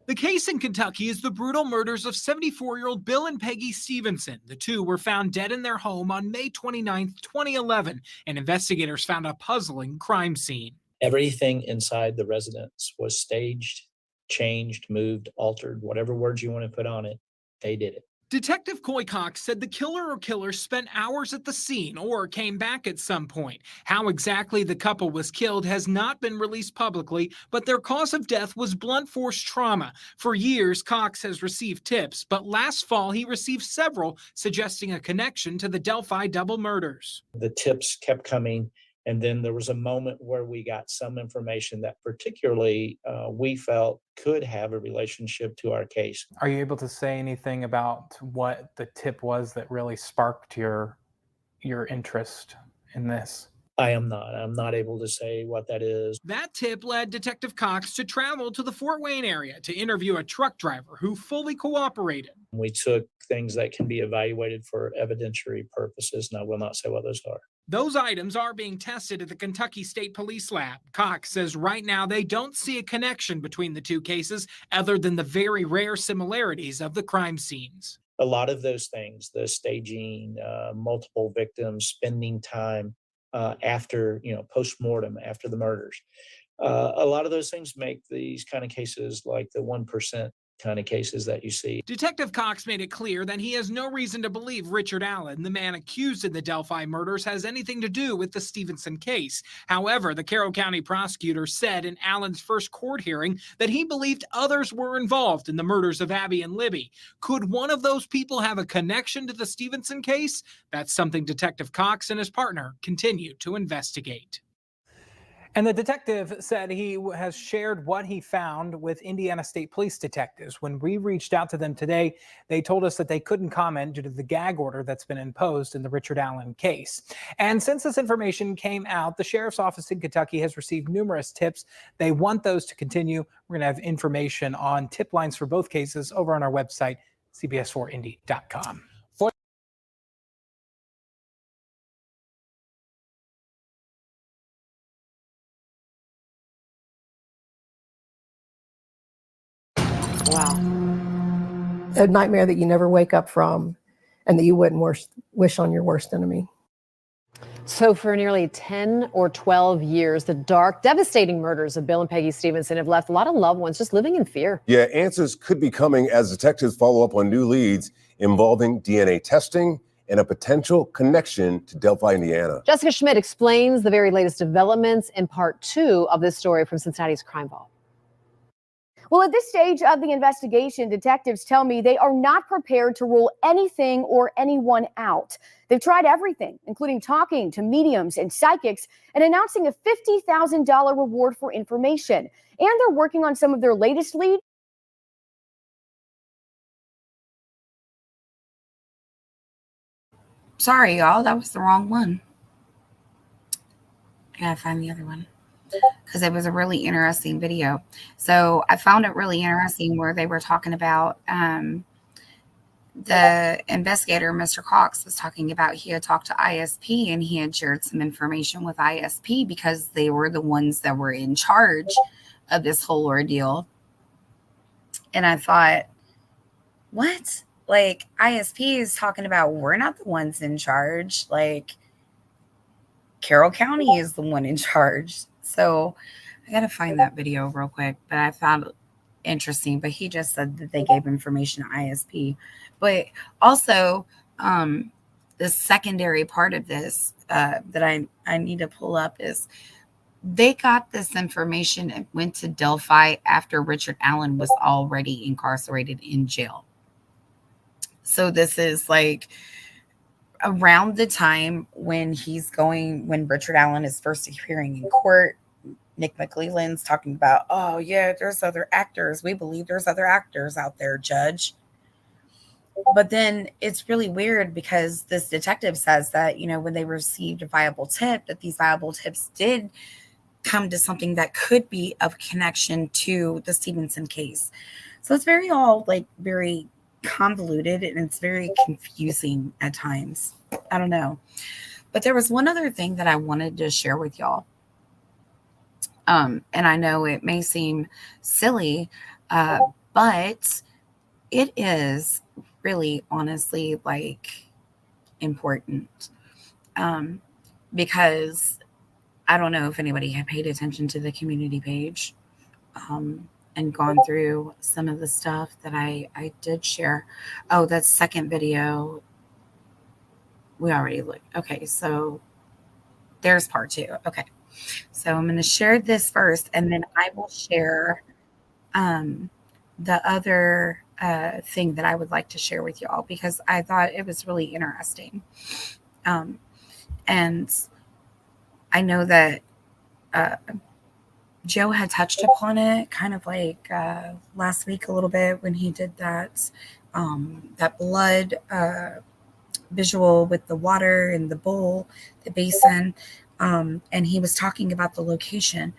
The case in Kentucky is the brutal murders of 74-year-old Bill and Peggy Stevenson. The 2 were found dead in their home on May 29, 2011, and investigators found a puzzling crime scene. Everything inside the residence was staged, changed, moved, altered, whatever words you want to put on it, they did it. Detective Coy Cox said the killer or killers spent hours at the scene or came back at some point. How exactly the couple was killed has not been released publicly, but their cause of death was blunt force trauma. For years, Cox has received tips, but last fall he received several suggesting a connection to the Delphi double murders. The tips kept coming, and then there was a moment where we got some information that particularly we felt could have a relationship to our case. Are you able to say anything about what the tip was that really sparked your interest in this? I'm not able to say what that is. That tip led Detective Cox to travel to the Fort Wayne area to interview a truck driver who fully cooperated. We took things that can be evaluated for evidentiary purposes, and I will not say what those are. Those items are being tested at the Kentucky State Police Lab. Cox says right now they don't see a connection between the two cases other than the very rare similarities of the crime scenes. A lot of those things, the staging, multiple victims, spending time after, post-mortem, after the murders. A lot of those things make these kind of cases like the 1% kind of cases that you see. Detective Cox made it clear that he has no reason to believe Richard Allen, the man accused in the Delphi murders, has anything to do with the Stevenson case. However, the Carroll County prosecutor said in Allen's first court hearing that he believed others were involved in the murders of Abby and Libby. Could one of those people have a connection to the Stevenson case? That's something Detective Cox and his partner continue to investigate. And the detective said he has shared what he found with Indiana State Police detectives. When we reached out to them today, they told us that they couldn't comment due to the gag order that's been imposed in the Richard Allen case. And since this information came out, the sheriff's office in Kentucky has received numerous tips. They want those to continue. We're going to have information on tip lines for both cases over on our website, cbs4indy.com. Wow. A nightmare that you never wake up from and that you wouldn't wish on your worst enemy. So for nearly 10 or 12 years, the dark, devastating murders of Bill and Peggy Stevenson have left a lot of loved ones just living in fear. Yeah, answers could be coming as detectives follow up on new leads involving DNA testing and a potential connection to Delphi, Indiana. Jessica Schmidt explains the very latest developments in part 2 of this story from Cincinnati's Crime Vault. Well, at this stage of the investigation, detectives tell me they are not prepared to rule anything or anyone out. They've tried everything, including talking to mediums and psychics and announcing a $50,000 reward for information. And they're working on some of their latest leads. Sorry, y'all, that was the wrong one. I gotta find the other one because it was a really interesting video. So I found it really interesting where they were talking about the investigator, Mr. Cox, was talking about he had talked to ISP and he had shared some information with ISP because they were the ones that were in charge of this whole ordeal. And I thought, what? Like, ISP is talking about we're not the ones in charge. Like, Carroll County is the one in charge. So I got to find that video real quick, but I found it interesting. But he just said that they gave information to ISP. But also, the secondary part of this that I need to pull up is they got this information and went to Delphi after Richard Allen was already incarcerated in jail. So this is like around the time when Richard Allen is first appearing in court. Nick McClelland's talking about, oh yeah, there's other actors. We believe there's other actors out there, Judge. But then it's really weird because this detective says that, when they received a viable tip, that these viable tips did come to something that could be of connection to the Stevenson case. So it's very convoluted and it's very confusing at times. I don't know. But there was one other thing that I wanted to share with y'all. And I know it may seem silly, but it is really honestly important. Because I don't know if anybody had paid attention to the community page. and gone through some of the stuff that I did share. Oh, that second video we already looked. Okay, so there's part 2. Okay. So I'm going to share this first, and then I will share the other thing that I would like to share with y'all because I thought it was really interesting. And I know that Joe had touched upon it kind of like last week a little bit when he did that blood visual with the water and the bowl, the basin, and he was talking about the location.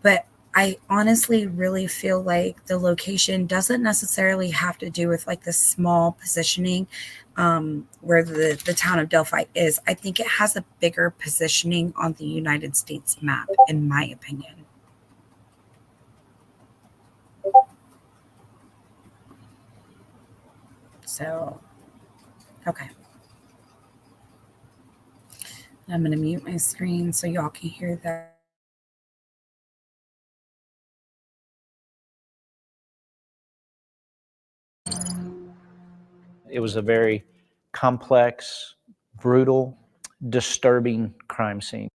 But I honestly really feel like the location doesn't necessarily have to do with like the small positioning where the town of Delphi is. I think it has a bigger positioning on the United States map, in my opinion. So, okay. I'm going to mute my screen so y'all can hear that. It was a very complex, brutal, disturbing crime scene.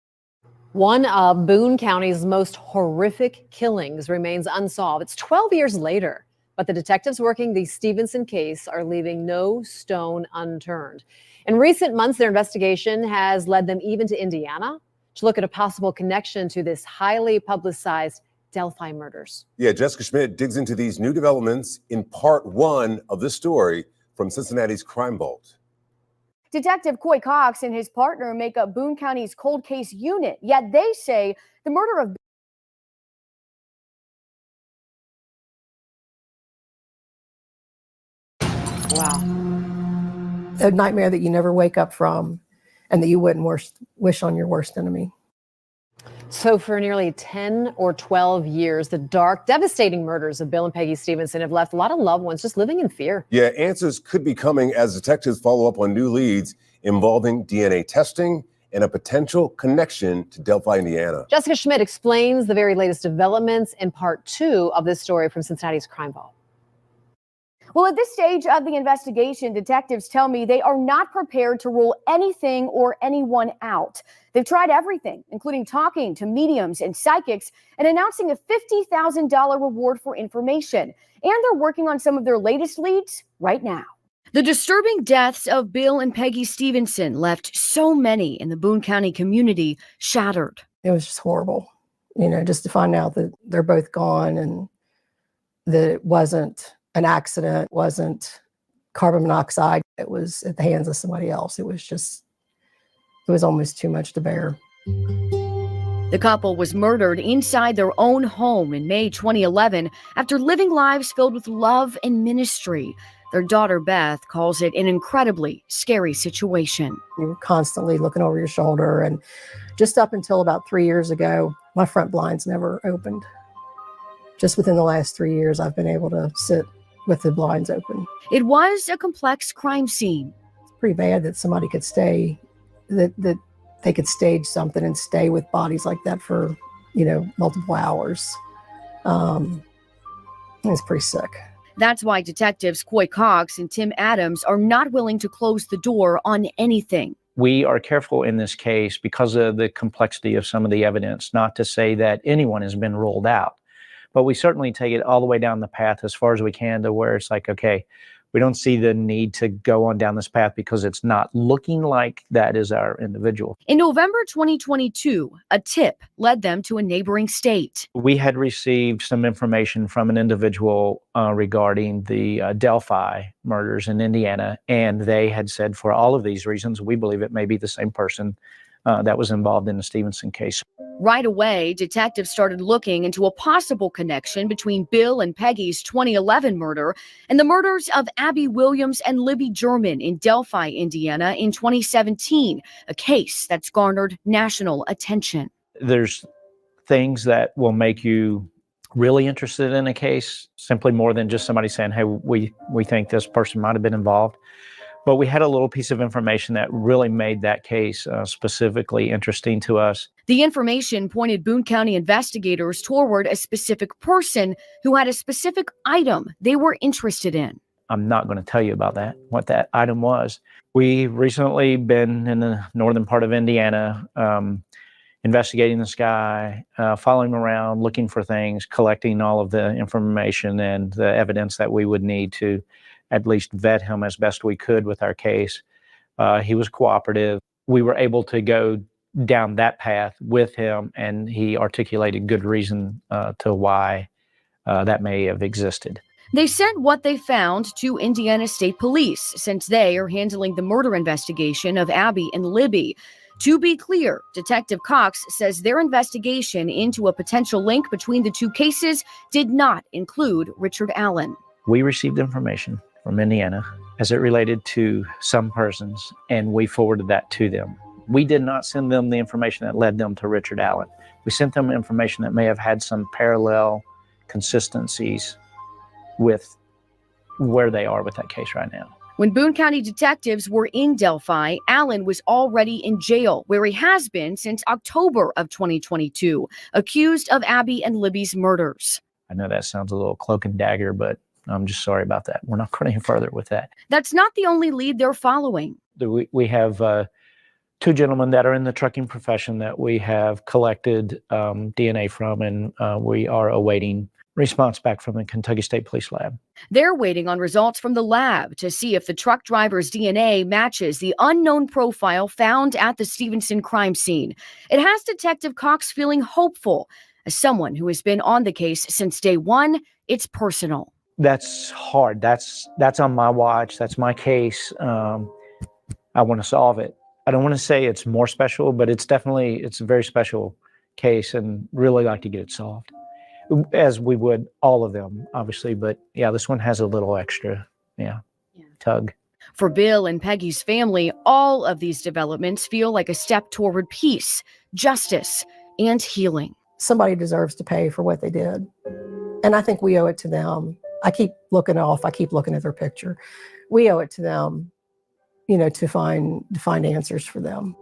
One of Boone County's most horrific killings remains unsolved. It's 12 years later, but the detectives working the Stevenson case are leaving no stone unturned. In recent months, their investigation has led them even to Indiana to look at a possible connection to this highly publicized Delphi murders. Yeah, Jessica Schmidt digs into these new developments in part 1 of this story from Cincinnati's Crime Vault. Detective Coy Cox and his partner make up Boone County's cold case unit, yet they say the murder of A nightmare that you never wake up from and that you wouldn't wish on your worst enemy. So for nearly 10 or 12 years, the dark, devastating murders of Bill and Peggy Stevenson have left a lot of loved ones just living in fear. Yeah, answers could be coming as detectives follow up on new leads involving DNA testing and a potential connection to Delphi, Indiana. Jessica Schmidt explains the very latest developments in part 2 of this story from Cincinnati's Crime Vault. Well, at this stage of the investigation, detectives tell me they are not prepared to rule anything or anyone out. They've tried everything, including talking to mediums and psychics and announcing a $50,000 reward for information. And they're working on some of their latest leads right now. The disturbing deaths of Bill and Peggy Stevenson left so many in the Boone County community shattered. It was just horrible, just to find out that they're both gone and that it wasn't an accident, wasn't carbon monoxide. It was at the hands of somebody else. It was almost too much to bear. The couple was murdered inside their own home in May 2011 after living lives filled with love and ministry. Their daughter, Beth, calls it an incredibly scary situation. You were constantly looking over your shoulder. And just up until about 3 years ago, my front blinds never opened. Just within the last 3 years, I've been able to sit with the blinds open. It was a complex crime scene. It's pretty bad that somebody could that they could stage something and stay with bodies like that for, multiple hours. It's pretty sick. That's why detectives Coy Cox and Tim Adams are not willing to close the door on anything. We are careful in this case because of the complexity of some of the evidence, not to say that anyone has been ruled out. But we certainly take it all the way down the path as far as we can to where it's like, okay, we don't see the need to go on down this path because it's not looking like that is our individual. In November 2022, a tip led them to a neighboring state. We had received some information from an individual regarding the Delphi murders in Indiana, and they had said for all of these reasons, we believe it may be the same person that was involved in the Stevenson case. Right away, detectives started looking into a possible connection between Bill and Peggy's 2011 murder and the murders of Abby Williams and Libby German in Delphi, Indiana in 2017, a case that's garnered national attention. There's things that will make you really interested in a case, simply more than just somebody saying, hey, we think this person might have been involved. But we had a little piece of information that really made that case specifically interesting to us. The information pointed Boone County investigators toward a specific person who had a specific item they were interested in. I'm not going to tell you about that, what that item was. We recently been in the northern part of Indiana, investigating this guy, following him around, looking for things, collecting all of the information and the evidence that we would need to at least vet him as best we could with our case. He was cooperative. We were able to go down that path with him, and he articulated good reason to why that may have existed. They sent what they found to Indiana State Police, since they are handling the murder investigation of Abby and Libby. To be clear, Detective Cox says their investigation into a potential link between the two cases did not include Richard Allen. We received information from Indiana as it related to some persons, and we forwarded that to them. We did not send them the information that led them to Richard Allen. We sent them information that may have had some parallel consistencies with where they are with that case right now. When Boone County detectives were in Delphi, Allen was already in jail, where he has been since October of 2022, accused of Abby and Libby's murders. I know that sounds a little cloak and dagger, but I'm just sorry about that. We're not going any further with that. That's not the only lead they're following. We have two gentlemen that are in the trucking profession that we have collected DNA from, and we are awaiting response back from the Kentucky State Police Lab. They're waiting on results from the lab to see if the truck driver's DNA matches the unknown profile found at the Stevenson crime scene. It has Detective Cox feeling hopeful. As someone who has been on the case since day one, it's personal. That's hard. That's on my watch. That's my case. I want to solve it. I don't want to say it's more special, but it's a very special case, and really like to get it solved, as we would all of them, obviously. But yeah, this one has a little extra, tug. For Bill and Peggy's family, all of these developments feel like a step toward peace, justice, and healing. Somebody deserves to pay for what they did. And I think we owe it to them. I keep looking at their picture. We owe it to them, to find answers for them.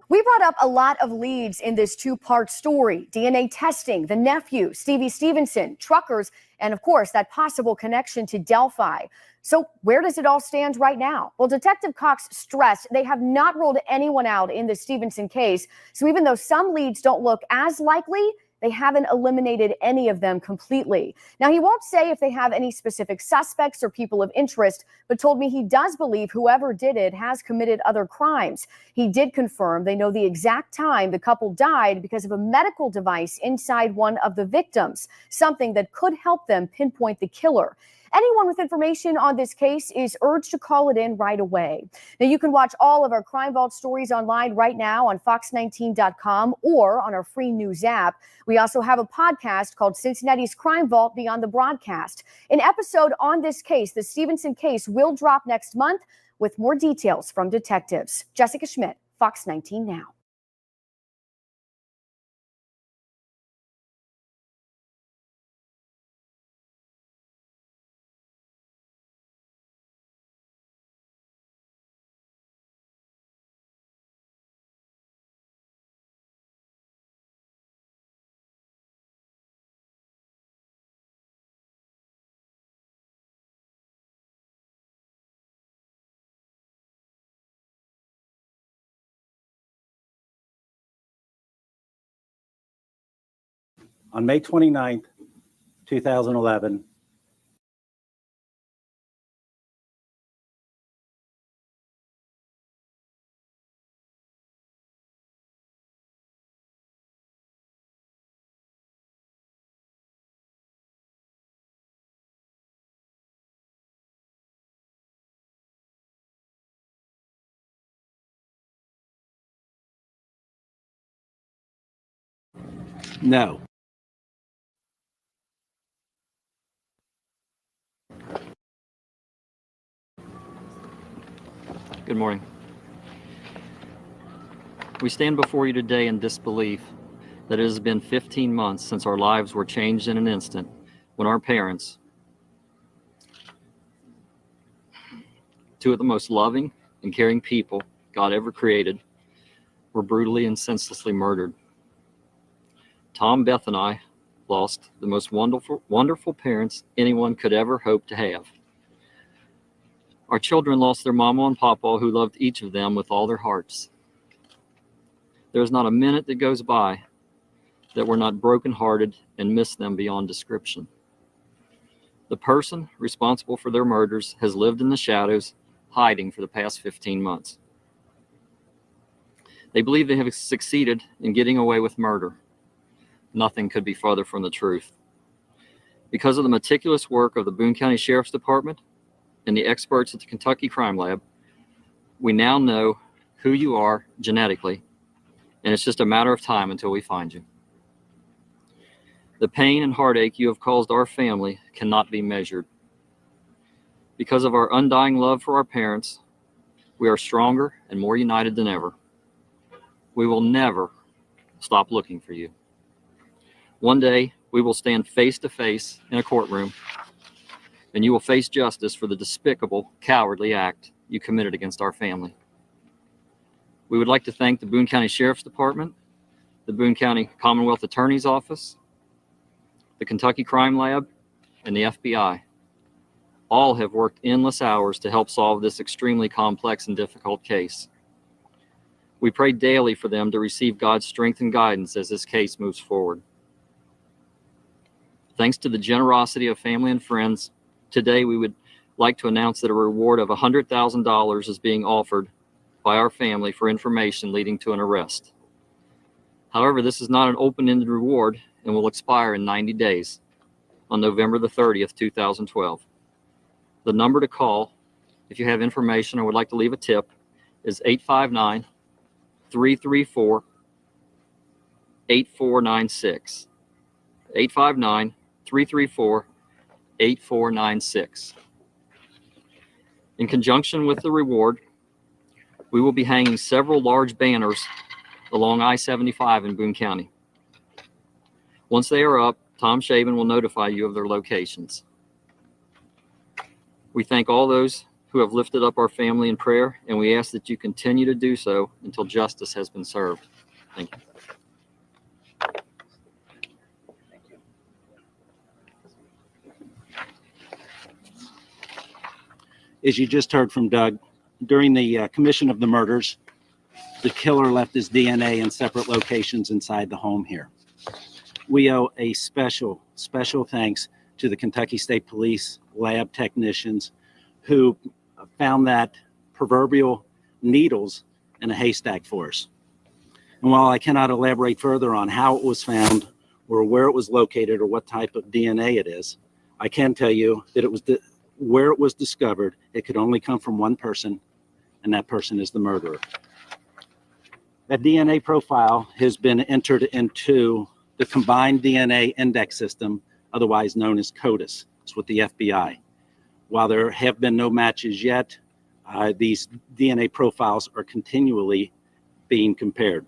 We brought up a lot of leads in this two-part story: DNA testing, the nephew, Stevie Stevenson, truckers, and of course, that possible connection to Delphi. So where does it all stand right now? Well, Detective Cox stressed they have not ruled anyone out in the Stevenson case. So even though some leads don't look as likely, they haven't eliminated any of them completely. Now, he won't say if they have any specific suspects or people of interest, but told me he does believe whoever did it has committed other crimes. He did confirm they know the exact time the couple died because of a medical device inside one of the victims, something that could help them pinpoint the killer. Anyone with information on this case is urged to call it in right away. Now, you can watch all of our Crime Vault stories online right now on fox19.com or on our free news app. We also have a podcast called Cincinnati's Crime Vault Beyond the Broadcast. An episode on this case, the Stevenson case, will drop next month with more details from detectives. Jessica Schmidt, Fox 19 Now. On May 29th, 2011, no. Good morning. We stand before you today in disbelief that it has been 15 months since our lives were changed in an instant when our parents, two of the most loving and caring people God ever created, were brutally and senselessly murdered. Tom, Beth, and I lost the most wonderful parents anyone could ever hope to have. Our children lost their mama and papa who loved each of them with all their hearts. There is not a minute that goes by that we're not brokenhearted and miss them beyond description. The person responsible for their murders has lived in the shadows, hiding for the past 15 months. They believe they have succeeded in getting away with murder. Nothing could be farther from the truth. Because of the meticulous work of the Boone County Sheriff's Department and the experts at the Kentucky Crime Lab, we now know who you are genetically, and it's just a matter of time until we find you. The pain and heartache you have caused our family cannot be measured. Because of our undying love for our parents, we are stronger and more united than ever. We will never stop looking for you. One day, we will stand face to face in a courtroom, and you will face justice for the despicable, cowardly act you committed against our family. We would like to thank the Boone County Sheriff's Department, the Boone County Commonwealth Attorney's Office, the Kentucky Crime Lab, and the FBI. All have worked endless hours to help solve this extremely complex and difficult case. We pray daily for them to receive God's strength and guidance as this case moves forward. Thanks to the generosity of family and friends, today we would like to announce that a reward of $100,000 is being offered by our family for information leading to an arrest. However, this is not an open-ended reward and will expire in 90 days on November the 30th, 2012. The number to call if you have information or would like to leave a tip is 859-334-8496. 859-334-8496. In conjunction with the reward, we will be hanging several large banners along I-75 in Boone County. Once they are up, Tom Shaven will notify you of their locations. We thank all those who have lifted up our family in prayer, and we ask that you continue to do so until justice has been served. Thank you. As you just heard from Doug, during the commission of the murders, the killer left his DNA in separate locations inside the home here. We owe a special thanks to the Kentucky State Police lab technicians who found that proverbial needles in a haystack for us. And while I cannot elaborate further on how it was found or where it was located or what type of DNA it is, I can tell you that it was where it was discovered, it could only come from one person, and that person is the murderer. That DNA profile has been entered into the Combined DNA Index System, otherwise known as CODIS. It's with the FBI. While there have been no matches yet, these DNA profiles are continually being compared.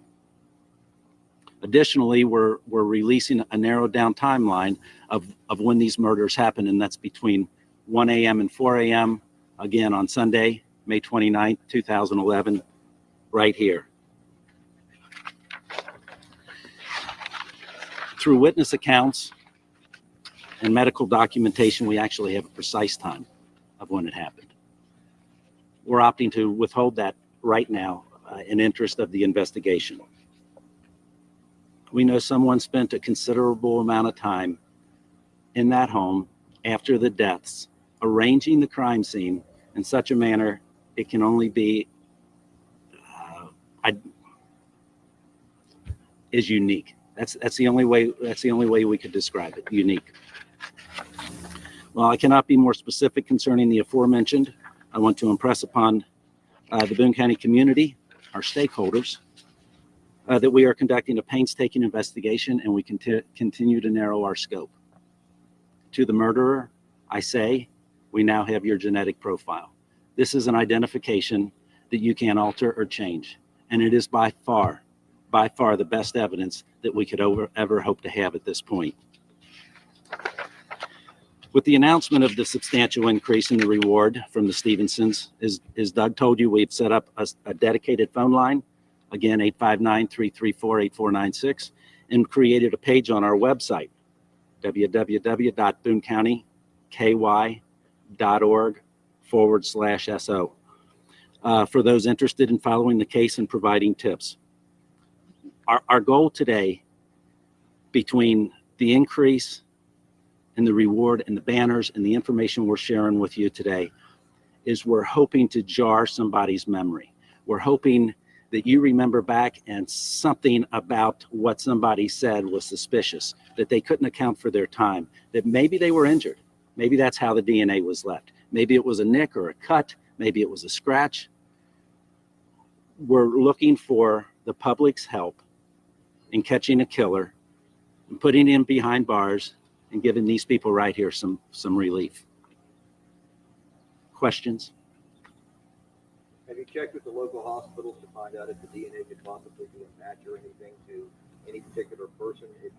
Additionally, we're releasing a narrowed down timeline of when these murders happen, and that's between 1 a.m. and 4 a.m., again on Sunday, May 29th, 2011, right here. Through witness accounts and medical documentation, we actually have a precise time of when it happened. We're opting to withhold that right now in interest of the investigation. We know someone spent a considerable amount of time in that home after the deaths, arranging the crime scene in such a manner it can only be is unique. That's the only way we could describe it, unique. While I cannot be more specific concerning the aforementioned, I want to impress upon the Boone County community, our stakeholders, that we are conducting a painstaking investigation and we continue to narrow our scope. To the murderer, I say, we now have your genetic profile. This is an identification that you can't alter or change, and it is by far the best evidence that we could ever hope to have at this point. With the announcement of the substantial increase in the reward from the Stevensons, as Doug told you, we've set up a dedicated phone line Again, 859-334-8496, and created a page on our website, www.boonecountyky.org/SO, for those interested in following the case and providing tips. Our goal today, between the increase and the reward and the banners and the information we're sharing with you today, is we're hoping to jar somebody's memory. We're hoping that you remember back and something about what somebody said was suspicious, that they couldn't account for their time, that maybe they were injured. Maybe that's how the DNA was left. Maybe it was a nick or a cut. Maybe it was a scratch. We're looking for the public's help in catching a killer and putting him behind bars and giving these people right here some relief. Questions? Have you checked with the local hospitals to find out if the DNA could possibly be a match or anything to any particular person if you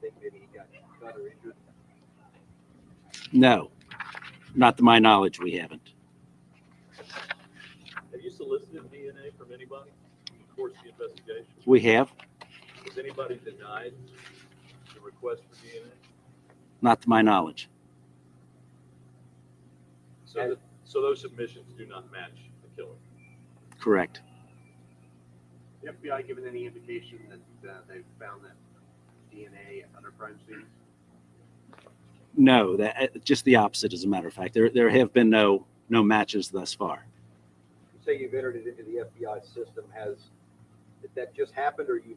think maybe he got cut or injured? No, not to my knowledge, we haven't. Have you solicited DNA from anybody in the course of the investigation? We have. Has anybody denied the request for DNA? Not to my knowledge. So those submissions do not match the killer? Correct. The FBI given any indication that they've found that DNA at other crime scenes? No, that just the opposite, as a matter of fact. There have been no matches thus far. You say you've entered it into the FBI system. Did that just happened, or you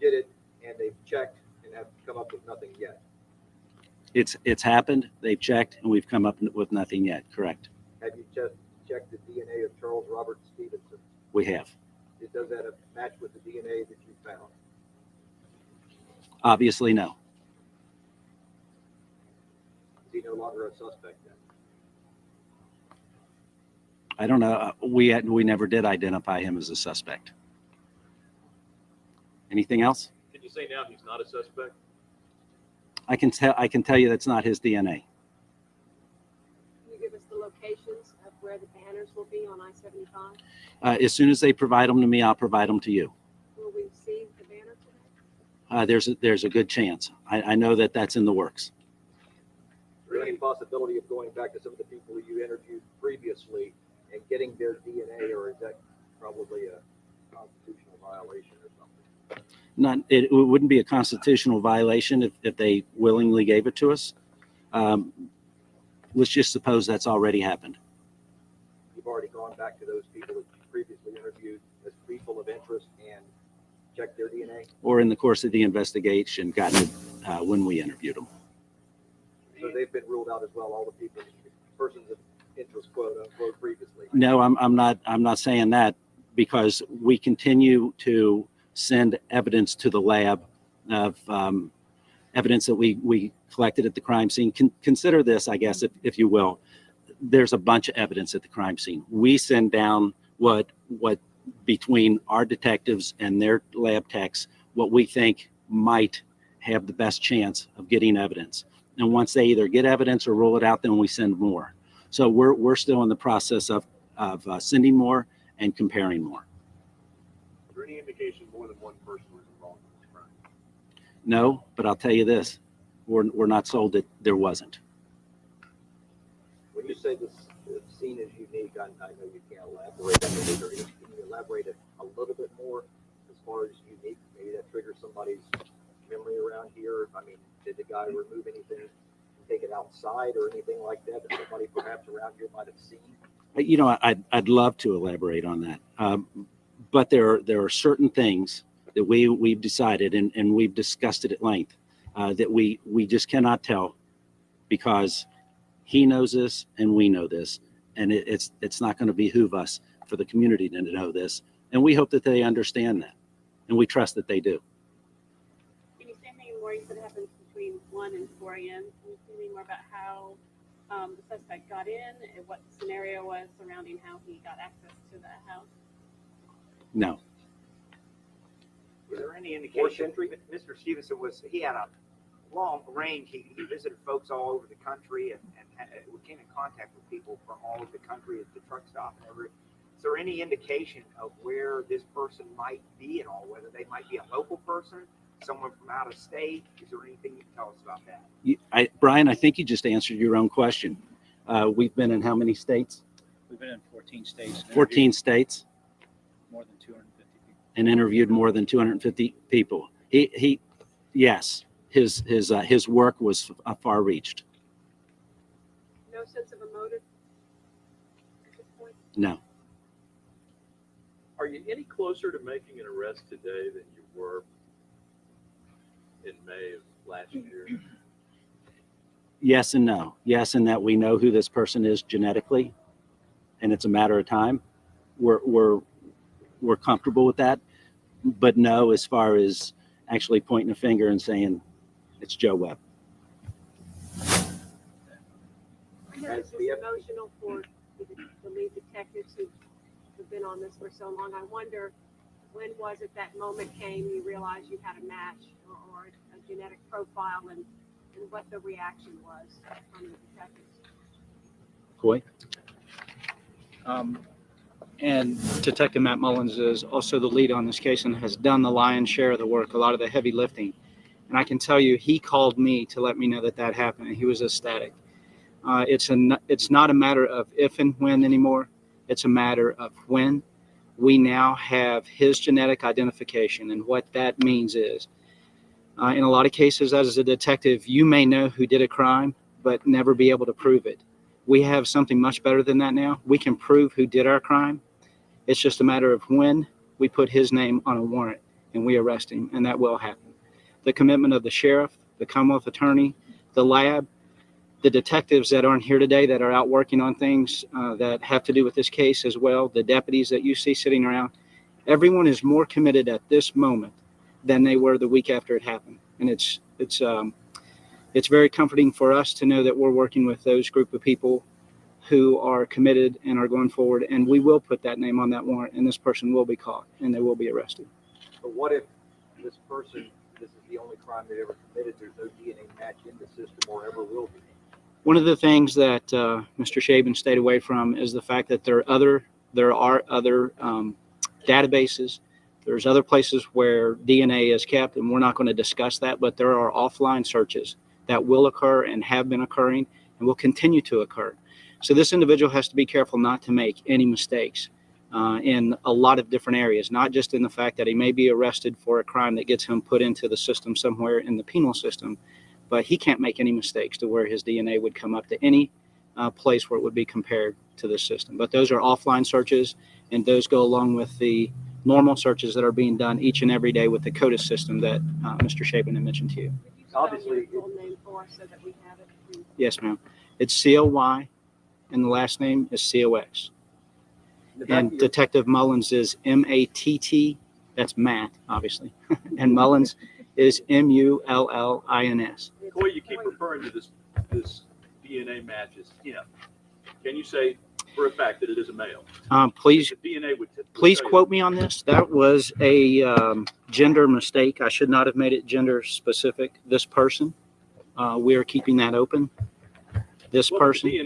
did it and they've checked and have come up with nothing yet? It's happened. They've checked, and we've come up with nothing yet. Correct. Have you just checked the DNA of Charles Robert Stevenson? We have. Does that match with the DNA that you found? Obviously, no. Is he no longer a suspect then? I don't know. We never did identify him as a suspect. Anything else? Can you say now he's not a suspect? I can tell you that's not his DNA. Can you give us the locations of where the banners will be on I-75? As soon as they provide them to me, I'll provide them to you. Will we see the banner today? There's a good chance. I know that that's in the works. Is there any possibility of going back to some of the people you interviewed previously and getting their DNA, or is that probably a constitutional violation or something? It wouldn't be a constitutional violation if they willingly gave it to us. Let's just suppose that's already happened. You've already gone back to those people that you previously interviewed as people of interest and checked their DNA? Or in the course of the investigation, gotten it when we interviewed them. So they've been ruled out as well, all the people, persons of interest, quote unquote, previously? No, I'm not saying that, because we continue to send evidence to the lab of evidence that we collected at the crime scene. Consider this, I guess, if you will. There's a bunch of evidence at the crime scene. We send down what between our detectives and their lab techs, what we think might have the best chance of getting evidence. And once they either get evidence or rule it out, then we send more. So we're still in the process of sending more and comparing more. Is there any indication more than one person was involved in this crime? No, but I'll tell you this, we're not sold that there wasn't. When you say this scene is unique, I know you can't elaborate on it. Can you elaborate it a little bit more as far as unique? Maybe that triggers somebody's memory around here. I mean, did the guy remove anything and take it outside or anything like that that somebody perhaps around here might have seen? You know, I'd love to elaborate on that. But there are certain things that we've decided, and we've discussed it at length, that we just cannot tell, because he knows this and we know this, and it's not going to behoove us for the community to know this. And we hope that they understand that, and we trust that they do. Can you say anything more? You said it happens between 1 and 4 a.m. Can you say anything more about how the suspect got in and what the scenario was surrounding how he got access to the house? No. Was there any indication Mr. Stevenson he had a long range? He visited folks all over the country and came in contact with people from all over the country at the truck stop and every. is there any indication of where this person might be and all, whether they might be a local person, someone from out of state? Is there anything you can tell us about that? Brian, I think you just answered your own question. We've been in how many states? We've been in 14 states. 14 states. More than 250 people. And interviewed more than 250 people. Yes, his work was far-reached. No sense of a motive at this point? No. Are you any closer to making an arrest today than you were in May of last year? Yes and no. Yes, in that we know who this person is genetically, and it's a matter of time. We're comfortable with that, but no, as far as actually pointing a finger and saying it's Joe Webb. I know this is emotional for the lead detectives who've been on this for so long. I wonder, when was it that moment came you realized you had a match or a genetic profile, and what the reaction was from the detectives? Coy? And Detective Matt Mullins is also the lead on this case and has done the lion's share of the work, a lot of the heavy lifting. And I can tell you, he called me to let me know that happened, and he was ecstatic. It's not a matter of if and when anymore. It's a matter of when. We now have his genetic identification, and what that means is, in a lot of cases, as a detective, you may know who did a crime, but never be able to prove it. We have something much better than that now. We can prove who did our crime. It's just a matter of when we put his name on a warrant and we arrest him, and that will happen. The commitment of the sheriff, the Commonwealth attorney, the lab, the detectives that aren't here today that are out working on things that have to do with this case as well, the deputies that you see sitting around, everyone is more committed at this moment than they were the week after it happened. And it's very comforting for us to know that we're working with those group of people who are committed and are going forward, and we will put that name on that warrant, and this person will be caught and they will be arrested. But what if this person, this is the only crime they ever committed, there's no DNA match in the system or ever will be? One of the things that Mr. Shaben stayed away from is the fact that there are other databases. There's other places where DNA is kept, and we're not going to discuss that, but there are offline searches that will occur and have been occurring and will continue to occur. So this individual has to be careful not to make any mistakes in a lot of different areas, not just in the fact that he may be arrested for a crime that gets him put into the system somewhere in the penal system, but he can't make any mistakes to where his DNA would come up to any place where it would be compared to this system. But those are offline searches, and those go along with the normal searches that are being done each and every day with the CODIS system that Mr. Shaben had mentioned to you. Obviously, full name for us so that we have it. Yes, ma'am. It's COY, and the last name is COX. And Detective Mullins is MATT. That's Matt, obviously. And Mullins is MULLINS. Coy, you keep referring to this DNA match as him. Can you say for a fact that it is a male? Please Please quote me on this. That was a gender mistake. I should not have made it gender specific. This person, we are keeping that open. This person. The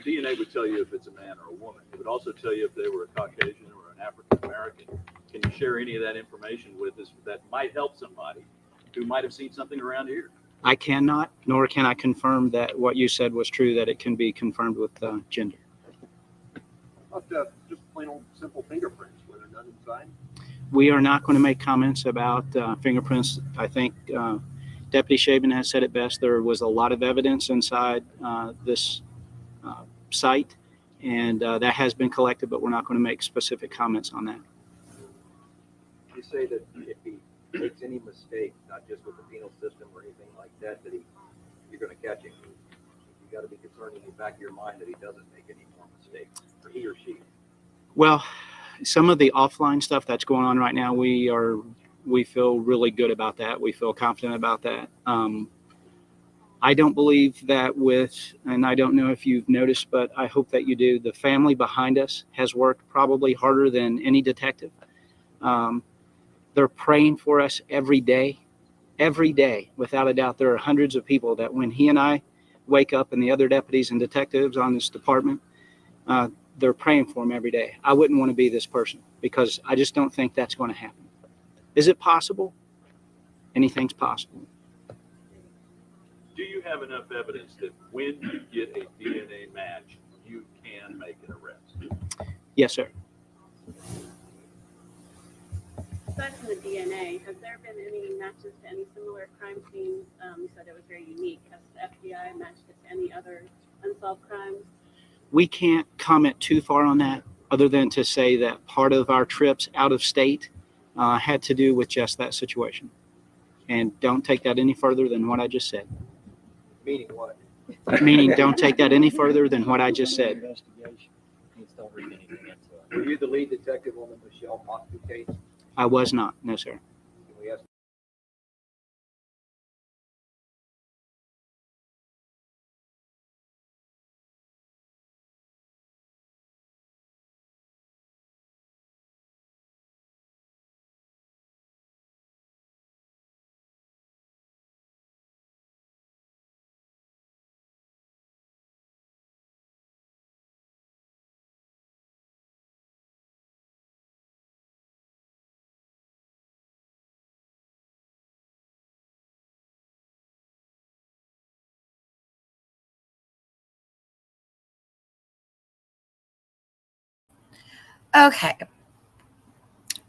DNA would tell you if it's a man or a woman. It would also tell you if they were a Caucasian or an African American. Can you share any of that information with us that might help somebody who might have seen something around here? I cannot, nor can I confirm that what you said was true, that it can be confirmed with gender. Just plain old simple fingerprints, were there none inside? We are not going to make comments about fingerprints. I think Deputy Shaben has said it best. There was a lot of evidence inside this site, and that has been collected, but we're not going to make specific comments on that. You say that if he makes any mistake, not just with the penal system or anything like that, you're going to catch him. You got to be concerned in the back of your mind that he doesn't make any more mistakes, or he or she. Well, some of the offline stuff that's going on right now, we feel really good about that. We feel confident about that. I don't believe that and I don't know if you've noticed, but I hope that you do, the family behind us has worked probably harder than any detective. They're praying for us every day, without a doubt. There are hundreds of people that when he and I wake up, and the other deputies and detectives on this department, they're praying for him every day. I wouldn't want to be this person because I just don't think that's going to happen. Is it possible? Anything's possible. Do you have enough evidence that when you get a DNA match, you can make an arrest? Yes, sir. Aside from the DNA, has there been any matches to any similar crime scenes? You said it was very unique. Has the FBI matched it to any other unsolved crimes? We can't comment too far on that other than to say that part of our trips out of state had to do with just that situation. And don't take that any further than what I just said. Meaning what? Meaning don't take that any further than what I just said. Were you the lead detective on the Michelle Motley case? I was not. No, sir. Can we ask? Okay.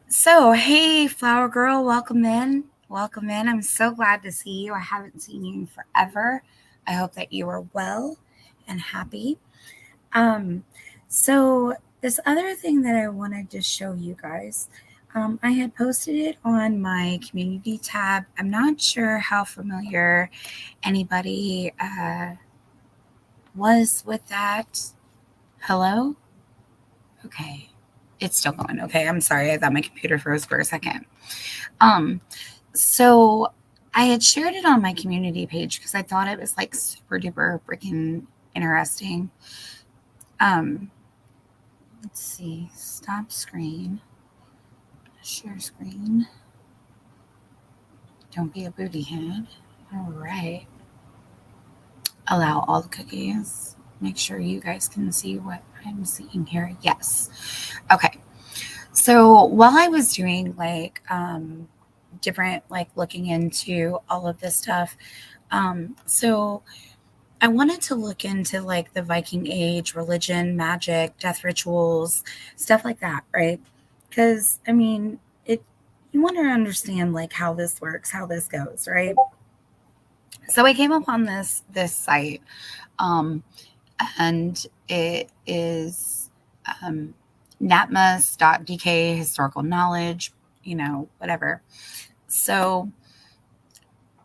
So, hey, Flower Girl, welcome in. Welcome in. I'm so glad to see you. I haven't seen you in forever. I hope that you are well and happy. So this other thing that I wanted to show you guys, I had posted it on my community tab. I'm not sure how familiar anybody was with that. Hello? Okay. It's still going. Okay. I'm sorry. I thought my computer froze for a second. So I had shared it on my community page because I thought it was like super duper freaking interesting. Let's see. Stop screen. Share screen. Don't be a booty head. All right. Allow all the cookies. Make sure you guys can see what I'm seeing here. Yes. Okay. So while I was doing like different, like looking into all of this stuff, so I wanted to look into like the Viking Age, religion, magic, death rituals, stuff like that, right? Because I mean, you want to understand like how this works, how this goes, right? So I came upon this site, um, and it is natmas.dk, historical knowledge, whatever. So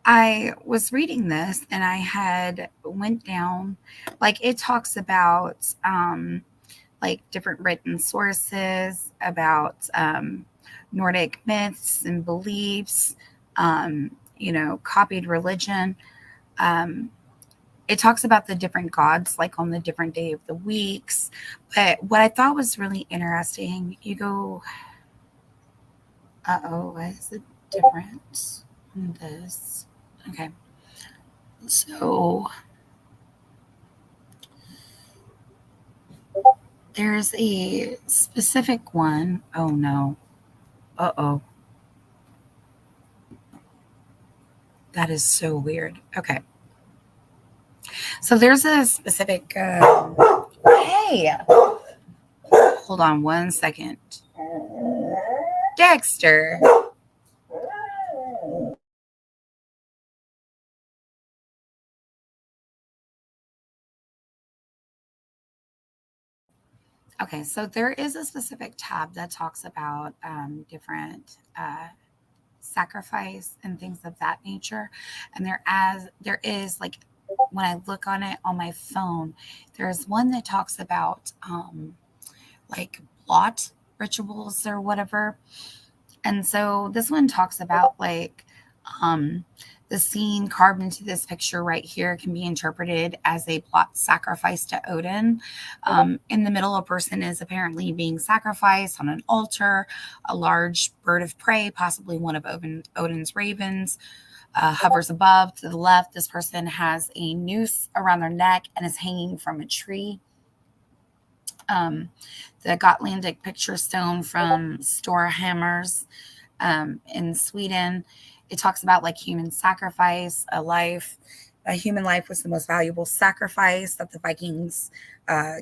I was reading this and I had went down, like it talks about like different written sources about Nordic myths and beliefs, copied religion. It talks about the different gods, like on the different day of the weeks. But what I thought was really interesting, you go, why is it different on this? Okay. So there's a specific one. Oh no. Uh-oh. That is so weird. Okay. So there's a specific, hey, hold on one second. Dexter. Okay, so there is a specific tab that talks about different sacrifice and things of that nature. And there is like when I look on it on my phone, there's one that talks about like blot rituals or whatever. And so this one talks about like the scene carved into this picture right here can be interpreted as a blot sacrifice to Odin. In the middle, a person is apparently being sacrificed on an altar. A large bird of prey, possibly one of Odin's ravens, hovers above. To the left, this person has a noose around their neck and is hanging from a tree. the Gotlandic picture stone from Storhammars in Sweden. It talks about like human sacrifice, a human life was the most valuable sacrifice that the Vikings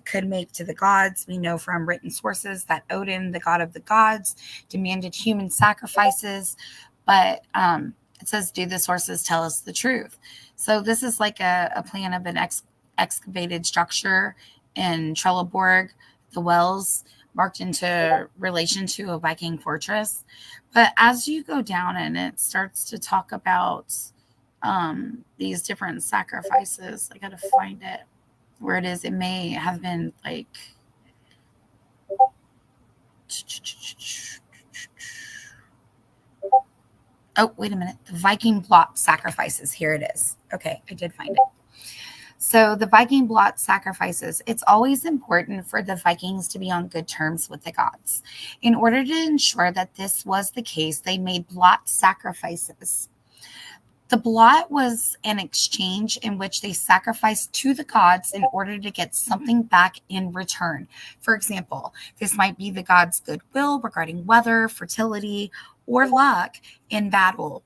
could make to the gods. We know from written sources that Odin, the god of the gods, demanded human sacrifices, but it says, do the sources tell us the truth? So this is like a plan of an excavated structure in Trelleborg, the Wells, marked into relation to a Viking fortress. But as you go down and it starts to talk about these different sacrifices, I gotta find it where it is. It may have been like oh, wait a minute. The Viking blot sacrifices. Here it is. Okay, I did find it. So the Viking blot sacrifices, it's always important for the Vikings to be on good terms with the gods. In order to ensure that this was the case, they made blot sacrifices. The blot was an exchange in which they sacrificed to the gods in order to get something back in return. For example, this might be the god's goodwill regarding weather, fertility, or luck in battle.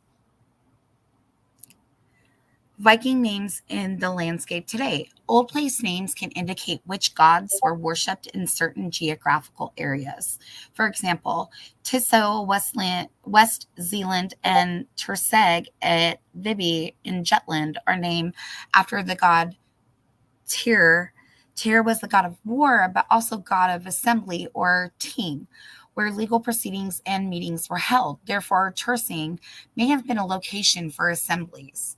Viking names in the landscape today. Old place names can indicate which gods were worshipped in certain geographical areas. For example, Tiso, West Zealand, and Turseg at Viby in Jutland are named after the god Tyr. Tyr was the god of war, but also god of assembly or ting, where legal proceedings and meetings were held. Therefore, Tursing may have been a location for assemblies.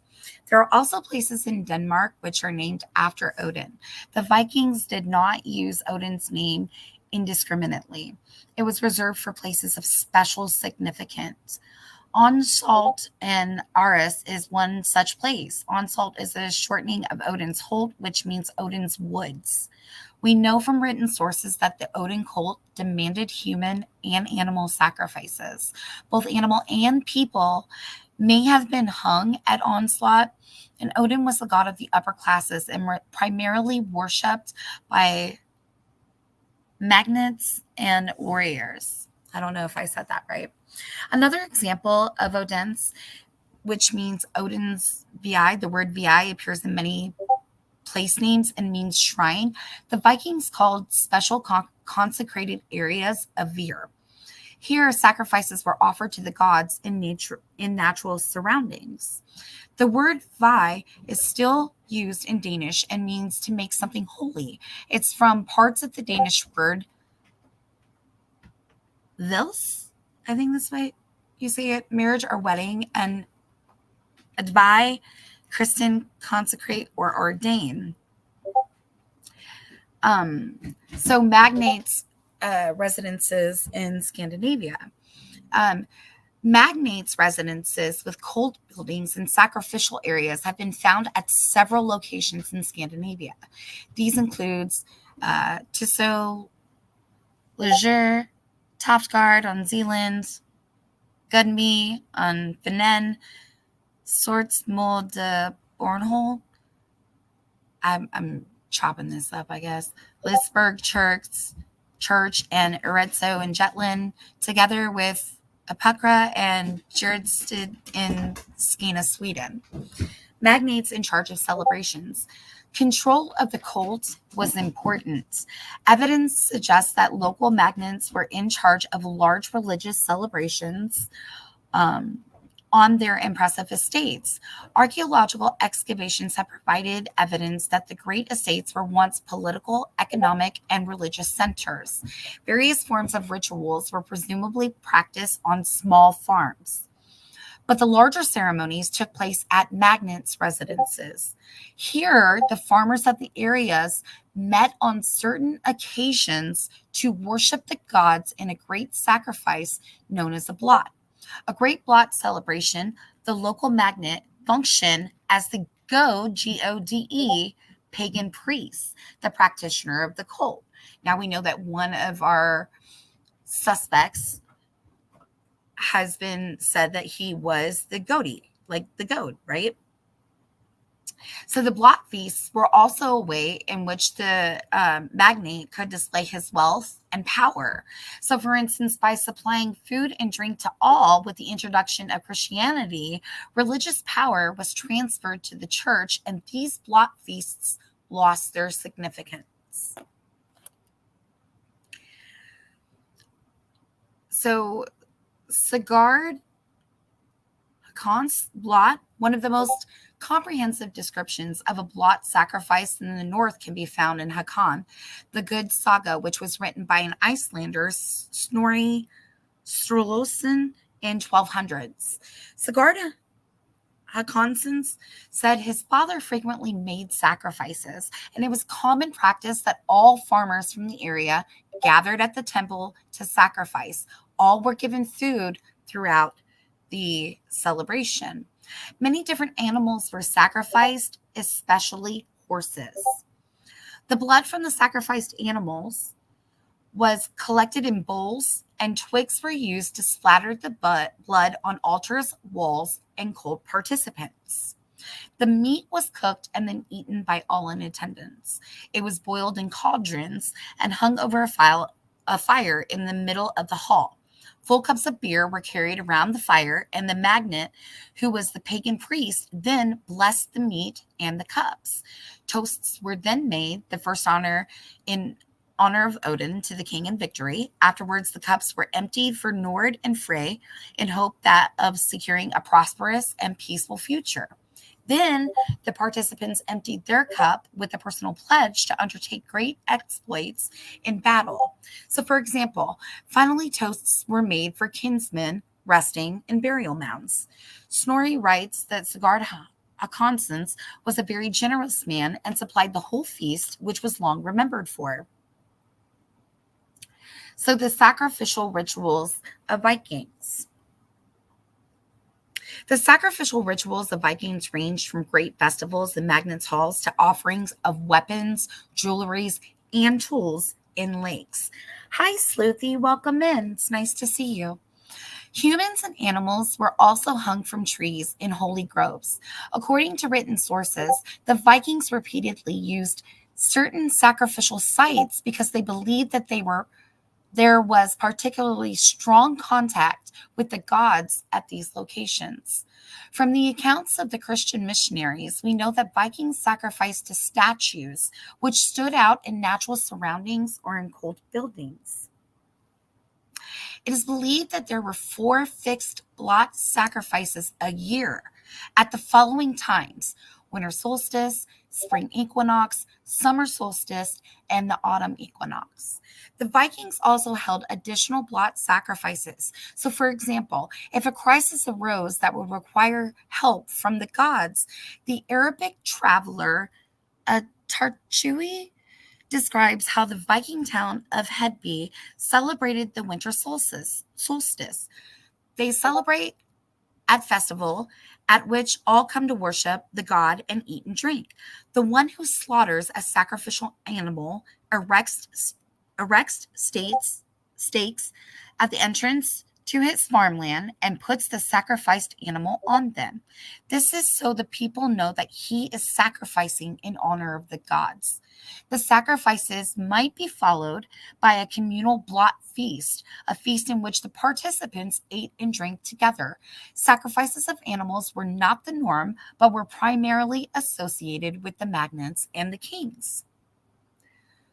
There are also places in Denmark which are named after Odin. The Vikings did not use Odin's name indiscriminately. It was reserved for places of special significance. Onsalt and Aris is one such place. Onsalt is a shortening of Odin's Holt, which means Odin's woods. We know from written sources that the Odin cult demanded human and animal sacrifices. Both animal and people may have been hung at Onslaught, and Odin was the god of the upper classes and primarily worshipped by magnates and warriors. I don't know if I said that right. Another example of Odin's, which means Odin's vi, the word vi appears in many place names and means shrine. The Vikings called special consecrated areas a vir. Here, sacrifices were offered to the gods in natural surroundings. The word vi is still used in Danish and means to make something holy. It's from parts of the Danish word vils, I think that's way you say it, marriage or wedding, and advi, christen, consecrate, or ordain. So magnates residences in Scandinavia. Magnates residences with cult buildings and sacrificial areas have been found at several locations in Scandinavia. These includes Tiso, Leger, Toftgard on Zealand, Gudme on Fenen, Sortsmo de Bornholm. I'm chopping this up, I guess. Lisburg Church and Eredso in Jutland, together with Apukra and Gjerdsted in Skåne, Sweden. Magnates in charge of celebrations. Control of the cult was important. Evidence suggests that local magnates were in charge of large religious celebrations on their impressive estates. Archaeological excavations have provided evidence that the great estates were once political, economic, and religious centers. Various forms of rituals were presumably practiced on small farms. But the larger ceremonies took place at magnates' residences. Here, the farmers of the areas met on certain occasions to worship the gods in a great sacrifice known as a blot. A great blot celebration, the local magnate functioned as the Gode, pagan priest, the practitioner of the cult. Now we know that one of our suspects has been said that he was the Gode, like the goat, right? So the block feasts were also a way in which the magnate could display his wealth and power. So, for instance, by supplying food and drink to all with the introduction of Christianity, religious power was transferred to the church, and these block feasts lost their significance. So, Sigurd Hakon's blot, one of the most comprehensive descriptions of a blot sacrifice in the north, can be found in Hakon, the Good Saga, which was written by an Icelander, Snorri Sturluson, in 1200s. Sigurd Hakonsson said his father frequently made sacrifices, and it was common practice that all farmers from the area gathered at the temple to sacrifice. All were given food throughout the celebration. Many different animals were sacrificed, especially horses. The blood from the sacrificed animals was collected in bowls, and twigs were used to splatter the blood on altars, walls, and cold participants. The meat was cooked and then eaten by all in attendance. It was boiled in cauldrons and hung over a fire in the middle of the hall. Full cups of beer were carried around the fire, and the magnate, who was the pagan priest, then blessed the meat and the cups. Toasts were then made, the first in honor of Odin to the king in victory. Afterwards, the cups were emptied for Nord and Frey in hope that of securing a prosperous and peaceful future. Then the participants emptied their cup with a personal pledge to undertake great exploits in battle. So, for example, finally toasts were made for kinsmen resting in burial mounds. Snorri writes that Sigurd Hakonsson was a very generous man and supplied the whole feast, which was long remembered for. So, the sacrificial rituals of Vikings. The sacrificial rituals of Vikings ranged from great festivals and magnates' halls to offerings of weapons, jewelries, and tools in lakes. Hi, Sleuthy. Welcome in. It's nice to see you. Humans and animals were also hung from trees in holy groves. According to written sources, the Vikings repeatedly used certain sacrificial sites because they believed that there was particularly strong contact with the gods at these locations. From the accounts of the Christian missionaries, we know that Vikings sacrificed to statues, which stood out in natural surroundings or in cold buildings. It is believed that there were 4 fixed blot sacrifices a year at the following times: winter solstice, spring equinox, summer solstice, and the autumn equinox. The Vikings also held additional blot sacrifices. So, for example, if a crisis arose that would require help from the gods, the Arabic traveler Tarchui describes how the Viking town of Hedby celebrated the winter solstice. They celebrate at festival at which all come to worship the god and eat and drink. The one who slaughters a sacrificial animal erects stakes at the entrance to his farmland and puts the sacrificed animal on them. This is so the people know that he is sacrificing in honor of the gods. The sacrifices might be followed by a communal blot feast, a feast in which the participants ate and drank together. Sacrifices of animals were not the norm, but were primarily associated with the magnates and the kings.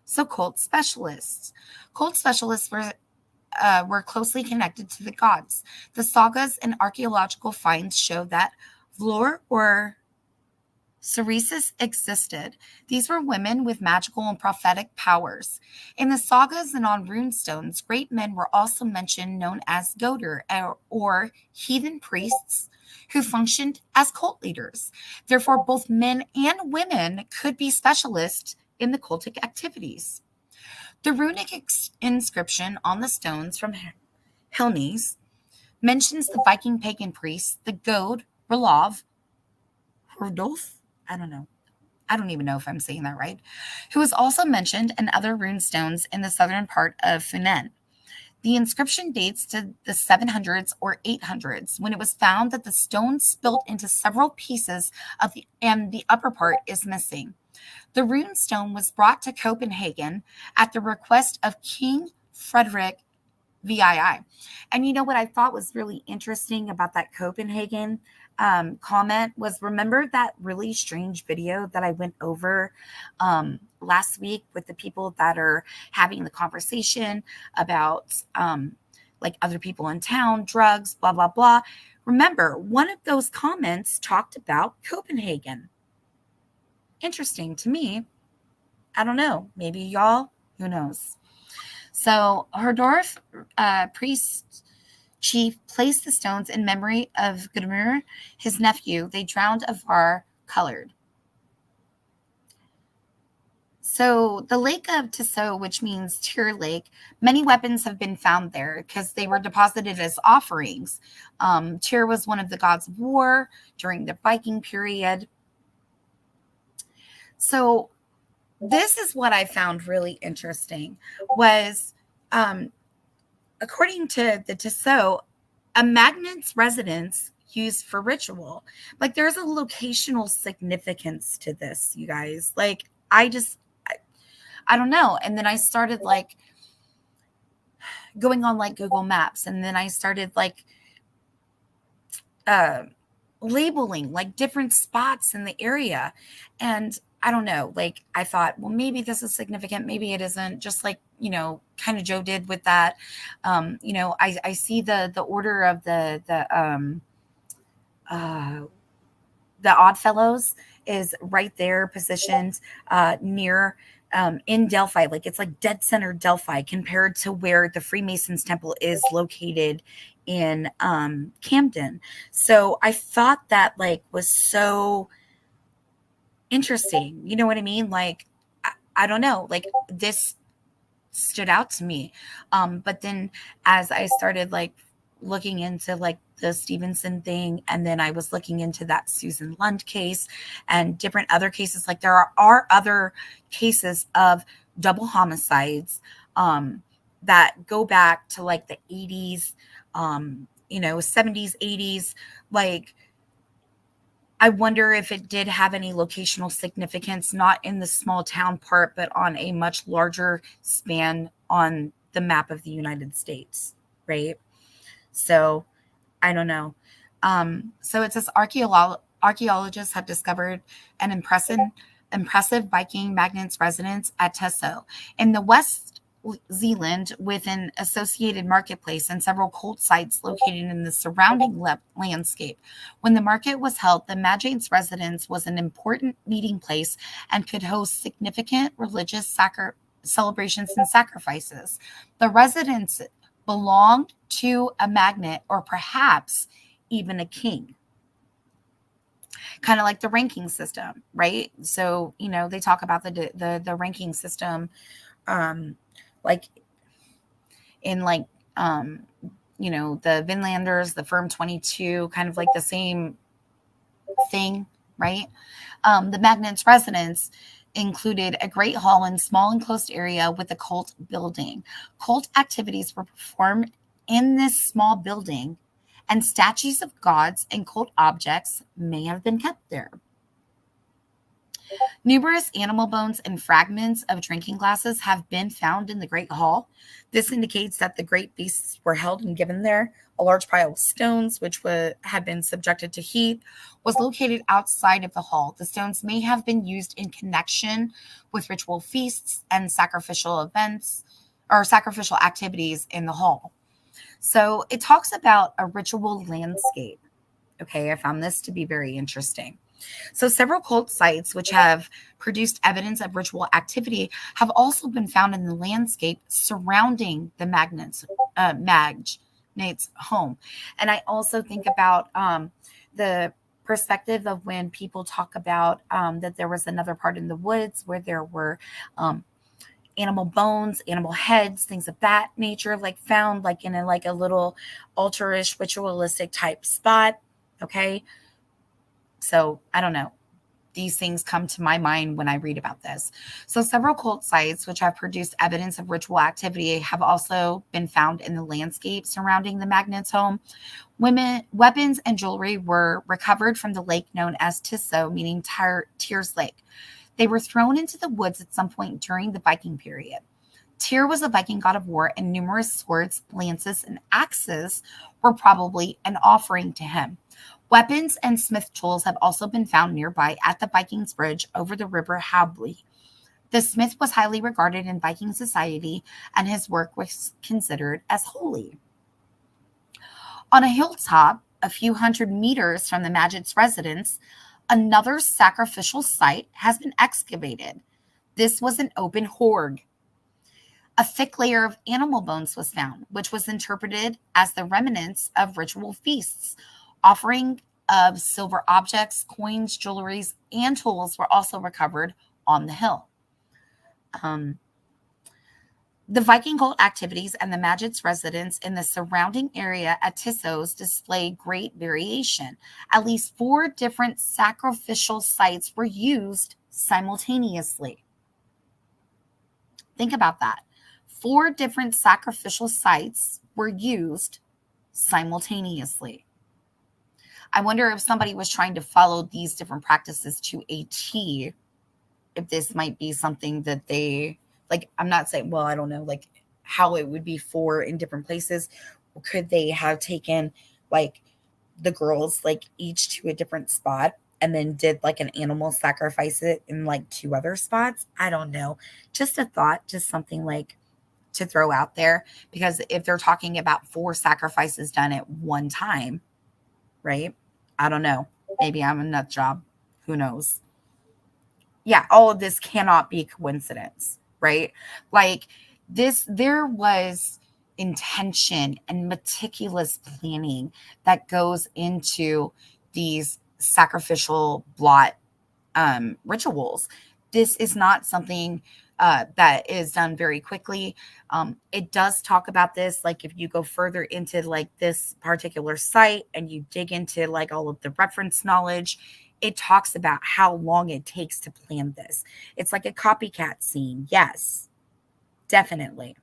So cult specialists. Cult specialists were closely connected to the gods. The sagas and archaeological finds show that Vlor or Ceresis existed. These were women with magical and prophetic powers. In the sagas and on runestones, great men were also mentioned, known as Goder or heathen priests who functioned as cult leaders. Therefore, both men and women could be specialists in the cultic activities. The runic inscription on the stones from Helnes mentions the Viking pagan priests, the God Rolov, Hordolf, I don't even know if I'm saying that right, who was also mentioned in other rune stones in the southern part of Funen. The inscription dates to the 700s or 800s when it was found that the stone spilled into several pieces and the upper part is missing. The rune stone was brought to Copenhagen at the request of King Frederick VII. And you know what I thought was really interesting about that Copenhagen comment was, remember that really strange video that I went over last week with the people that are having the conversation about like other people in town, drugs, blah, blah, blah. Remember, one of those comments talked about Copenhagen. Interesting to me. I don't know. Maybe y'all, who knows? So Herdorf priest chief placed the stones in memory of Gudmur, his nephew. They drowned Avar colored. So the lake of Tissot, which means tear lake, many weapons have been found there because they were deposited as offerings. Tyr was one of the gods of war during the Viking period. So this is what I found really interesting was, according to the Tissot, a magnet's residence used for ritual. Like there's a locational significance to this, you guys. Like I don't know. And then I started like going on like Google Maps, and then I started like labeling like different spots in the area. And I don't know, like I thought, well, maybe this is significant, maybe it isn't, just like, you know, kind of Joe did with that. You know, I see the order of the Odd Fellows is right there positioned near in Delphi. Like it's like dead center Delphi compared to where the Freemasons temple is located in Camden. So I thought that like was so interesting. You know what I mean? Like, I don't know, like this stood out to me. But then as I started like looking into like the Stevenson thing, and then I was looking into that Susan Lund case and different other cases, like there are other cases of double homicides that go back to like the 80s, you know, 70s, 80s. Like, I wonder if it did have any locational significance, not in the small town part, but on a much larger span on the map of the United States, right? So I don't know. So it says archaeologists have discovered an impressive Viking magnet's residence at Tesso in the West Zealand, with an associated marketplace and several cult sites located in the surrounding landscape. When the market was held, the Magnate's residence was an important meeting place and could host significant religious celebrations and sacrifices. The residence belonged to a magnate or perhaps even a king. Kind of like the ranking system, right? So, you know, they talk about the ranking system, like in like you know, the Vinlanders, the Firm 22, kind of like the same thing, right? The Magnet's residence included a great hall and small enclosed area with a cult building. Cult activities were performed in this small building, and statues of gods and cult objects may have been kept there. Numerous animal bones and fragments of drinking glasses have been found in the Great Hall. This indicates that the great beasts were held and given there. A large pile of stones, which had been subjected to heat, was located outside of the hall. The stones may have been used in connection with ritual feasts and sacrificial events or sacrificial activities in the hall. So it talks about a ritual landscape. Okay, I found this to be very interesting. So several cult sites which have produced evidence of ritual activity have also been found in the landscape surrounding the Magnate's home. And I also think about the perspective of when people talk about that there was another part in the woods where there were animal bones, animal heads, things of that nature, like found like in a little altar-ish ritualistic type spot. Okay. So I don't know. these things come to my mind when I read about this. So several cult sites which have produced evidence of ritual activity have also been found in the landscape surrounding the magnate's home. Weapons and jewelry were recovered from the lake known as Tiso, meaning Tyr's Lake. They were thrown into the woods at some point during the Viking period. Tyr was a Viking god of war, and numerous swords, lances, and axes were probably an offering to him. Weapons and smith tools have also been found nearby at the Vikings Bridge over the river Habli. The smith was highly regarded in Viking society, and his work was considered as holy. On a hilltop, a few hundred meters from the Magid's residence, another sacrificial site has been excavated. This was an open hoard. A thick layer of animal bones was found, which was interpreted as the remnants of ritual feasts. Offering of silver objects, coins, jewelries, and tools were also recovered on the hill. The Viking cult activities and the Magid's residence in the surrounding area at Tissos display great variation. At least 4 different sacrificial sites were used simultaneously. Think about that. 4 different sacrificial sites were used simultaneously. I wonder if somebody was trying to follow these different practices to a T, if this might be something that they, like, I'm not saying, well, I don't know, like, how it would be 4 in different places. Or could they have taken, like, the girls, like, each to a different spot and then did, like, an animal sacrifice it in, like, 2 other spots? I don't know. Just a thought, just something, like, to throw out there. Because if they're talking about 4 sacrifices done at one time, right? I don't know. Maybe I'm a nut job. Who knows? Yeah, all of this cannot be coincidence, right? Like this, there was intention and meticulous planning that goes into these sacrificial blot rituals. This is not something that is done very quickly. It does talk about this, like if you go further into like this particular site and you dig into like all of the reference knowledge, it talks about how long it takes to plan this. It's like a copycat scene. Yes, definitely.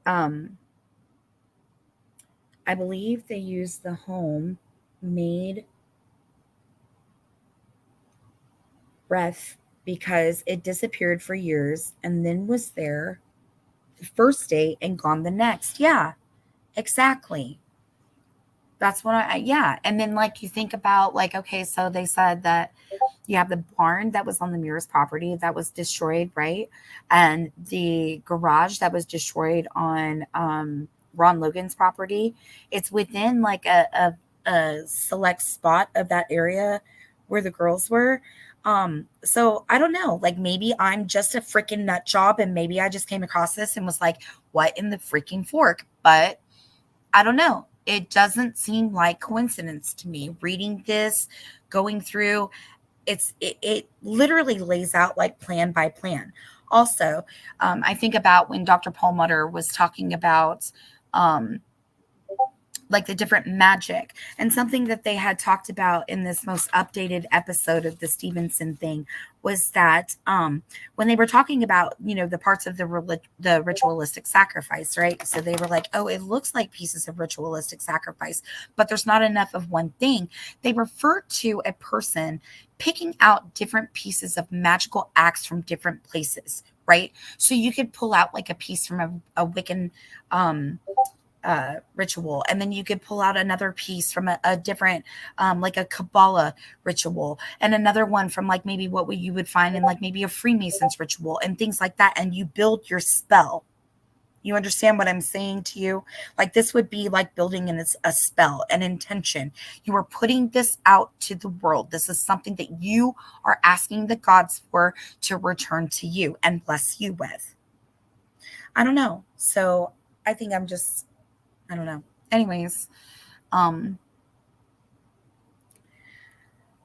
I believe they used the home made breath because it disappeared for years and then was there the first day and gone the next. Yeah, exactly. That's what yeah. And then like you think about like, okay, so they said that you have the barn that was on the Mears property that was destroyed, right? And the garage that was destroyed on Ron Logan's property. It's within like a select spot of that area where the girls were. So I don't know, like maybe I'm just a freaking nut job and maybe I just came across this and was like, what in the freaking fork? But I don't know. It doesn't seem like coincidence to me. Reading this, going through, it literally lays out like plan by plan. Also, I think about when Dr. Paul Mutter was talking about like the different magic, and something that they had talked about in this most updated episode of the Stevenson thing was that when they were talking about, you know, the parts of the ritualistic sacrifice, right? So they were like, oh, it looks like pieces of ritualistic sacrifice, but there's not enough of one thing. They refer to a person picking out different pieces of magical acts from different places, right? So you could pull out like a piece from a Wiccan ritual, and then you could pull out another piece from a different like a Kabbalah ritual, and another one from like maybe what you would find in like maybe a Freemasons ritual and things like that, and you build your spell. You understand what I'm saying to you? Like this would be like building a spell, an intention. You are putting this out to the world. This is something that you are asking the gods for to return to you and bless you with. I don't know. So I think I don't know. Anyways,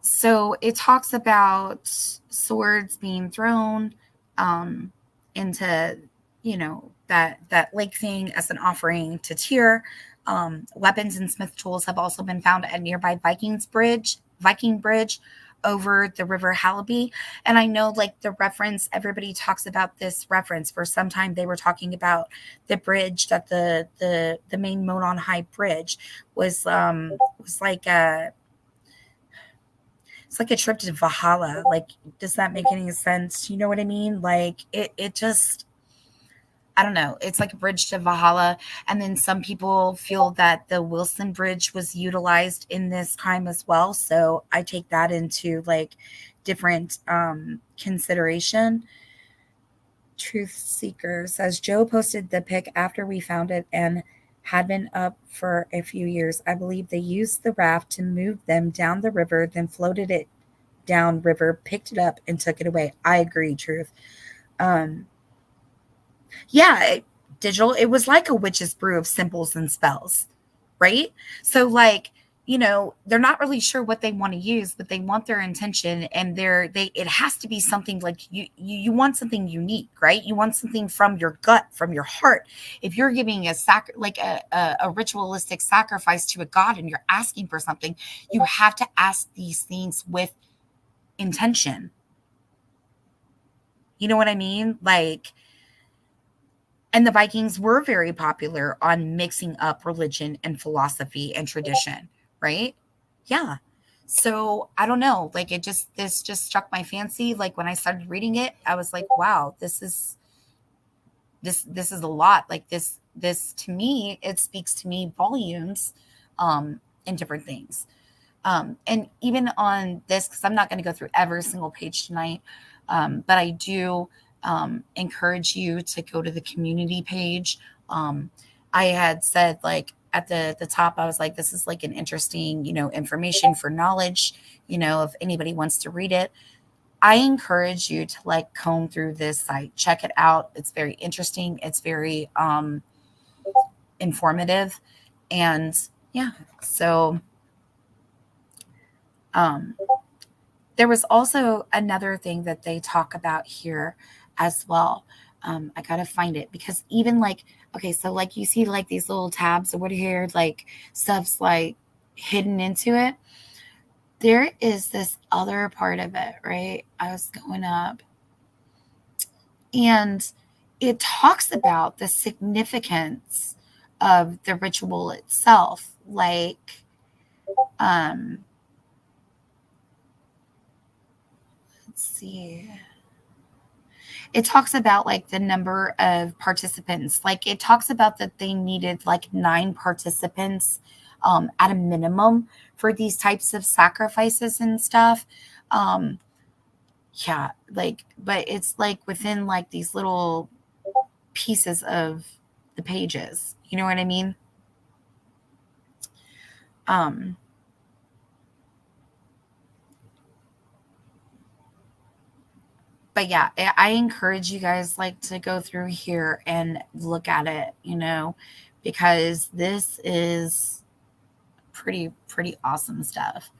so it talks about swords being thrown into, you know, that lake thing as an offering to Tyr. Weapons and smith tools have also been found at nearby Viking Bridge. over the river Halaby. And I know like the reference, everybody talks about this reference. For some time they were talking about the bridge, that the main Monon High bridge was like it's like a trip to Valhalla. Like, does that make any sense? You know what I mean? Like it just, I don't know. It's like a bridge to Valhalla. And then some people feel that the Wilson Bridge was utilized in this crime as well. So I take that into like different consideration. Truth Seeker says Joe posted the pic after we found it and had been up for a few years. I believe they used the raft to move them down the river, then floated it down river, picked it up, and took it away. I agree, Truth. Yeah, digital. It was like a witch's brew of symbols and spells, right? So, like, you know, they're not really sure what they want to use, but they want their intention, and it has to be something like you want something unique, right? You want something from your gut, from your heart. If you're giving a ritualistic sacrifice to a god and you're asking for something, you have to ask these things with intention. You know what I mean? Like, and the Vikings were very popular on mixing up religion and philosophy and tradition, right? Yeah. So I don't know. Like this just struck my fancy. Like when I started reading it, I was like, wow, this is a lot. Like this to me, it speaks to me volumes in different things. And even on this, because I'm not going to go through every single page tonight, but I do encourage you to go to the community page. I had said like at the top, I was like, this is like an interesting, information for knowledge, if anybody wants to read it. I encourage you to like comb through this site, check it out. It's very interesting. It's very informative. And yeah, so there was also another thing that they talk about here as well. I gotta find it because even like, okay, so like you see like these little tabs or what here, like stuff's like hidden into it. There is this other part of it, right? I was going up and it talks about the significance of the ritual itself. Like, let's see. It talks about like the number of participants. Like it talks about that they needed like 9 participants at a minimum for these types of sacrifices and stuff. Yeah, like, but it's like within like these little pieces of the pages. You know what I mean? But yeah, I encourage you guys like to go through here and look at it, because this is pretty awesome stuff.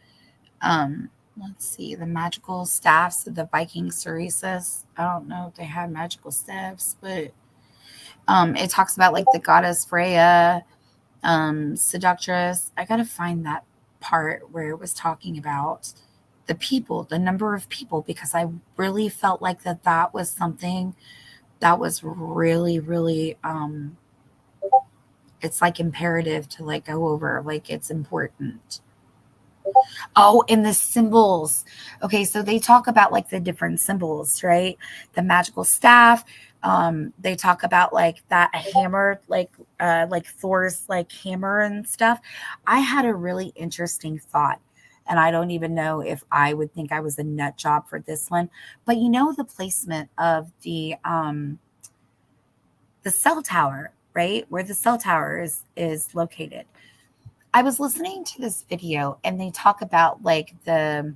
Let's see, the magical staffs of the Viking Ceresis. I don't know if they had magical staffs, but it talks about like the goddess Freya, seductress. I gotta find that part where it was talking about the people, the number of people, because I really felt like that was something that was really, really, it's like imperative to like go over, like it's important. Oh, and the symbols. Okay, so they talk about like the different symbols, right? The magical staff. They talk about like that hammer, like Thor's like hammer and stuff. I had a really interesting thought, and I don't even know if I would think I was a nut job for this one. But the placement of the cell tower, right? Where the cell tower is located. I was listening to this video and they talk about like the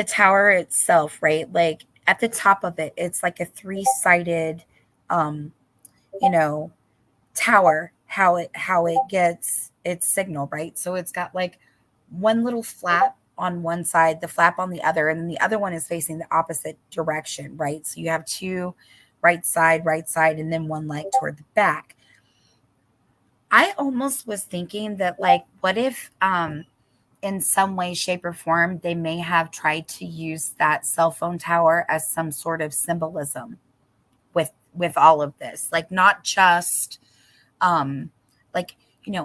tower itself, right? Like at the top of it, it's like a 3-sided tower, how it gets its signal, right? So it's got like one little flap on one side, the flap on the other, and then the other one is facing the opposite direction, right? So you have 2 right side, and then one like toward the back. I almost was thinking that like, what if in some way, shape, or form, they may have tried to use that cell phone tower as some sort of symbolism with all of this, like not just like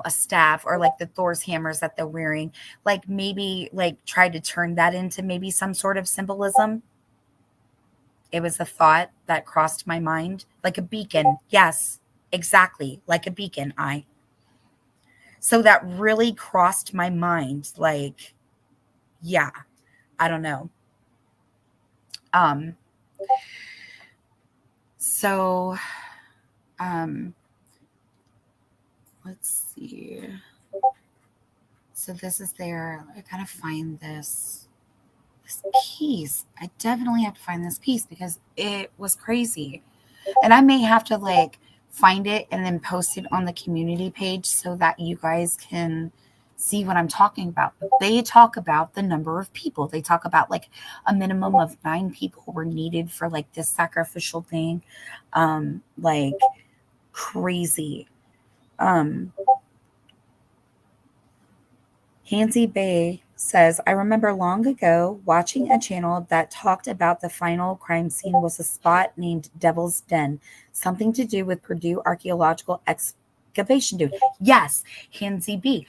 a staff or like the Thor's hammers that they're wearing, like maybe like try to turn that into maybe some sort of symbolism. It was a thought that crossed my mind, like a beacon. Yes, exactly, like a beacon. So that really crossed my mind, like, yeah, I don't know. So let's see. So this is there. I gotta find this piece. I definitely have to find this piece because it was crazy. And I may have to like find it and then post it on the community page so that you guys can see what I'm talking about. But they talk about the number of people. They talk about like a minimum of 9 people were needed for like this sacrificial thing. Like crazy. Hansy Bay says, I remember long ago watching a channel that talked about the final crime scene was a spot named Devil's Den, something to do with Purdue archaeological excavation dude. Yes, Hansy Bay.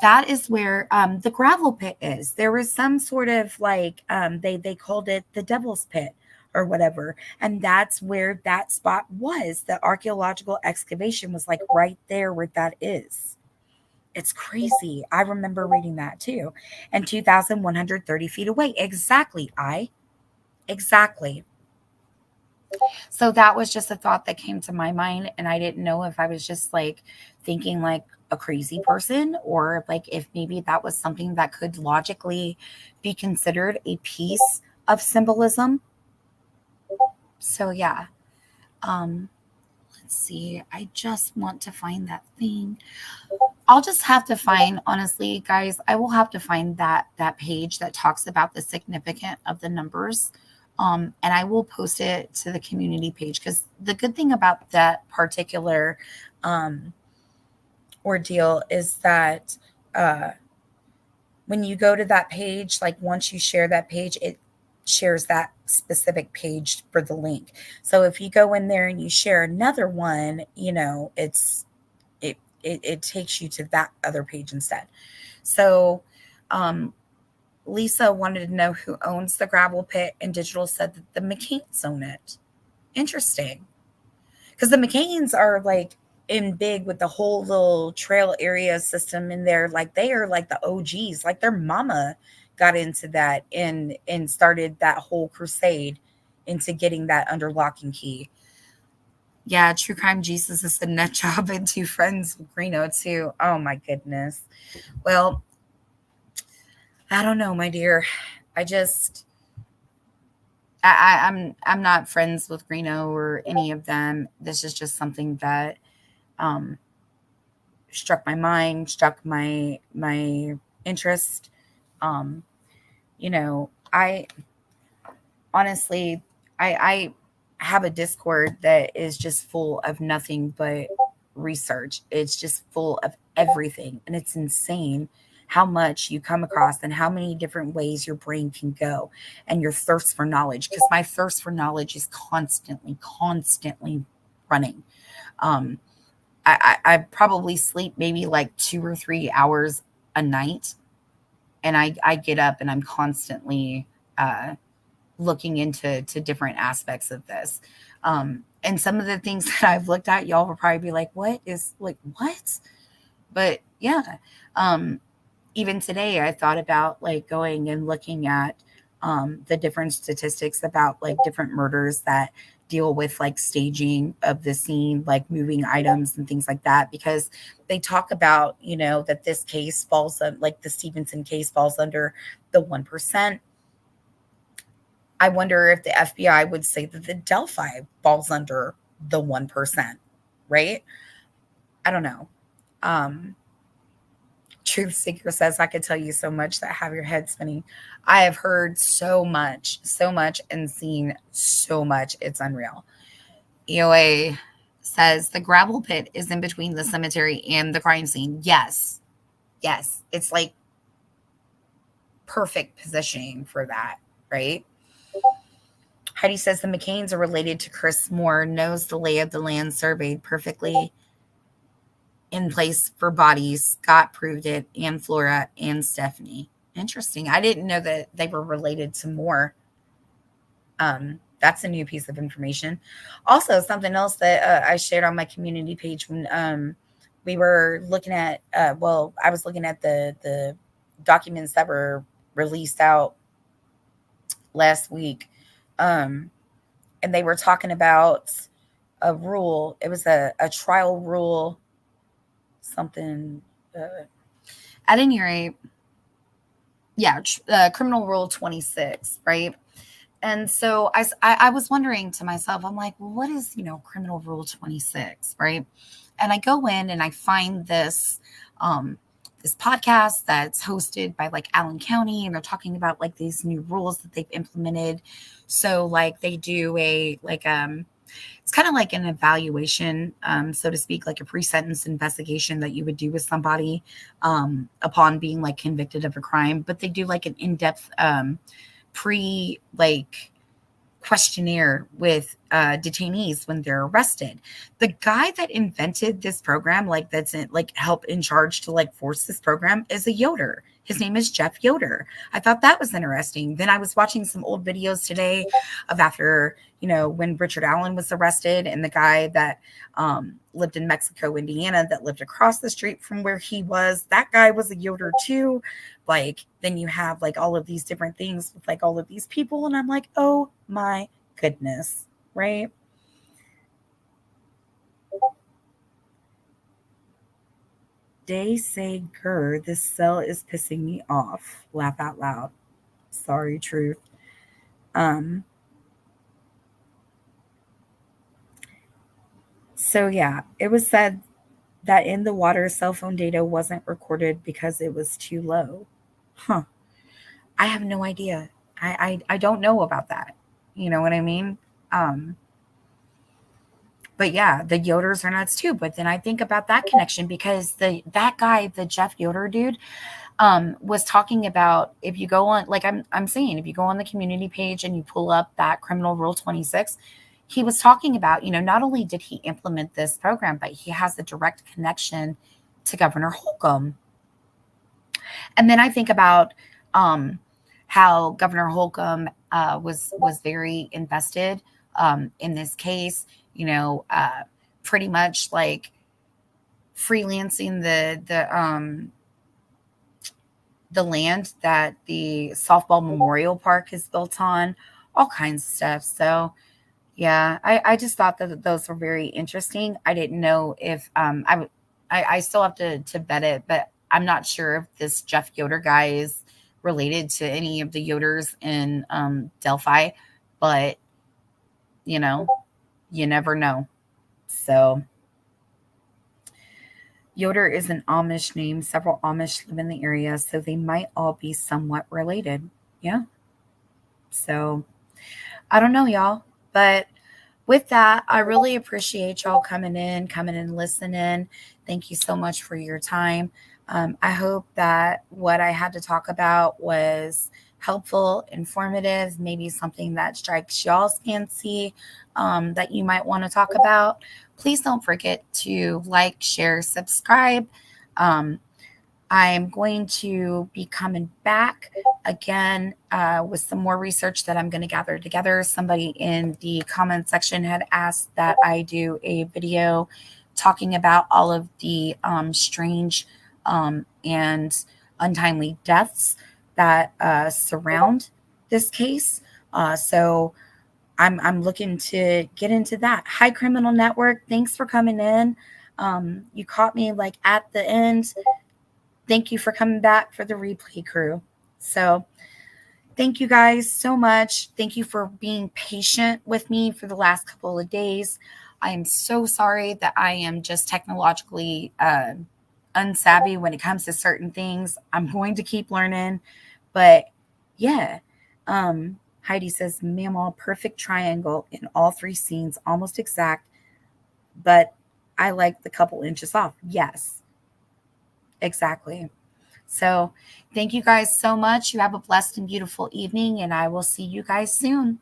That is where the gravel pit is. There was some sort of like they called it the Devil's Pit or whatever, and that's where that spot was. The archaeological excavation was like right there where that is. It's crazy. I remember reading that too. And 2,130 feet away. Exactly. Exactly. So that was just a thought that came to my mind. And I didn't know if I was just like thinking like a crazy person or like if maybe that was something that could logically be considered a piece of symbolism. So yeah. Let's see. I just want to find that thing. I'll just have to find, honestly, guys, I will have to find that page that talks about the significance of the numbers. And I will post it to the community page because the good thing about that particular ordeal is that when you go to that page, like once you share that page, it shares that specific page for the link. So if you go in there and you share another one, it takes you to that other page instead. So Lisa wanted to know who owns the gravel pit, and Digital said that the McCains own it. Interesting. Because the McCains are like in big with the whole little trail area system in there. Like they are like the OGs. Like their mama got into that and started that whole crusade into getting that under lock and key. Yeah, True Crime Jesus is the nut job and 2 friends with Greeno too. Oh my goodness. Well, I don't know, my dear. I'm not friends with Greeno or any of them. This is just something that struck my mind, struck my interest. I honestly I have a Discord that is just full of nothing but research. It's just full of everything. And it's insane how much you come across and how many different ways your brain can go and your thirst for knowledge. Because my thirst for knowledge is constantly running. I probably sleep maybe like 2 or 3 hours a night. And I get up and I'm constantly looking into different aspects of this. And some of the things that I've looked at, y'all will probably be like, what? But yeah, even today I thought about like going and looking at the different statistics about like different murders that deal with like staging of the scene, like moving items and things like that, because they talk about, that this case falls like the Stevenson case falls under the 1%. I wonder if the FBI would say that the Delphi falls under the 1%, right? I don't know. Truth Seeker says, I could tell you so much that have your head spinning. I have heard so much, and seen so much. It's unreal. EOA says the gravel pit is in between the cemetery and the crime scene. Yes. It's like perfect positioning for that, right? Heidi says the McCains are related to Chris Moore, knows the lay of the land, surveyed perfectly in place for bodies. Scott proved it, and Flora and Stephanie. Interesting. I didn't know that they were related to Moore. That's a new piece of information. Also, something else that I shared on my community page when we were looking at, I was looking at the documents that were released out last week. And they were talking about a rule. It was a trial rule, something. At any rate, yeah, criminal rule 26, right? And so I was wondering to myself, I'm like, well, what is, criminal rule 26, right? And I go in and I find this podcast that's hosted by like Allen County, and they're talking about like these new rules that they've implemented. So like they do it's kind of like an evaluation, so to speak, like a pre-sentence investigation that you would do with somebody upon being like convicted of a crime. But they do like an in-depth questionnaire with detainees when they're arrested. The guy that invented this program, like that's help in charge to like force this program, is a Yoder. His name is Jeff Yoder. I thought that was interesting. Then I was watching some old videos today of after, when Richard Allen was arrested, and the guy that lived in Mexico, Indiana, that lived across the street from where he was, that guy was a Yoder too. Like, then you have like all of these different things with like all of these people. And I'm like, oh my goodness, right? They say, "Grr, this cell is pissing me off." Laugh out loud. Sorry, truth. So yeah, it was said that in the water, cell phone data wasn't recorded because it was too low. Huh. I have no idea. I don't know about that. You know what I mean? But yeah, the Yoders are nuts too. But then I think about that connection because that guy, the Jeff Yoder dude, was talking about, if you go on, like I'm saying, if you go on the community page and you pull up that criminal rule 26, he was talking about, not only did he implement this program, but he has a direct connection to Governor Holcomb. And then I think about how Governor Holcomb was very invested in this case, pretty much like freelancing the land that the softball memorial park is built on, all kinds of stuff. So yeah, I just thought that those were very interesting. I didn't know if I still have to vet it, but I'm not sure if this Jeff Yoder guy is related to any of the Yoders in Delphi, but you never know. So Yoder is an Amish name. Several Amish live in the area, so they might all be somewhat related. Yeah. So I don't know, y'all. But with that, I really appreciate y'all coming and listening. Thank you so much for your time. I hope that what I had to talk about was helpful, informative, maybe something that strikes y'all's fancy that you might want to talk about. Please don't forget to like, share, subscribe. I'm going to be coming back again with some more research that I'm going to gather together. Somebody in the comment section had asked that I do a video talking about all of the strange and untimely deaths that surround this case. So I'm looking to get into that. Hi, Criminal Network. Thanks for coming in. You caught me like at the end. Thank you for coming back for the replay crew. So thank you guys so much. Thank you for being patient with me for the last couple of days. I am so sorry that I am just technologically unsavvy when it comes to certain things. I'm going to keep learning. But yeah, Heidi says, "Mammal, perfect triangle in all three scenes, almost exact. But I like the couple inches off." Yes. Exactly. So thank you guys so much. You have a blessed and beautiful evening, and I will see you guys soon.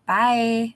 Bye.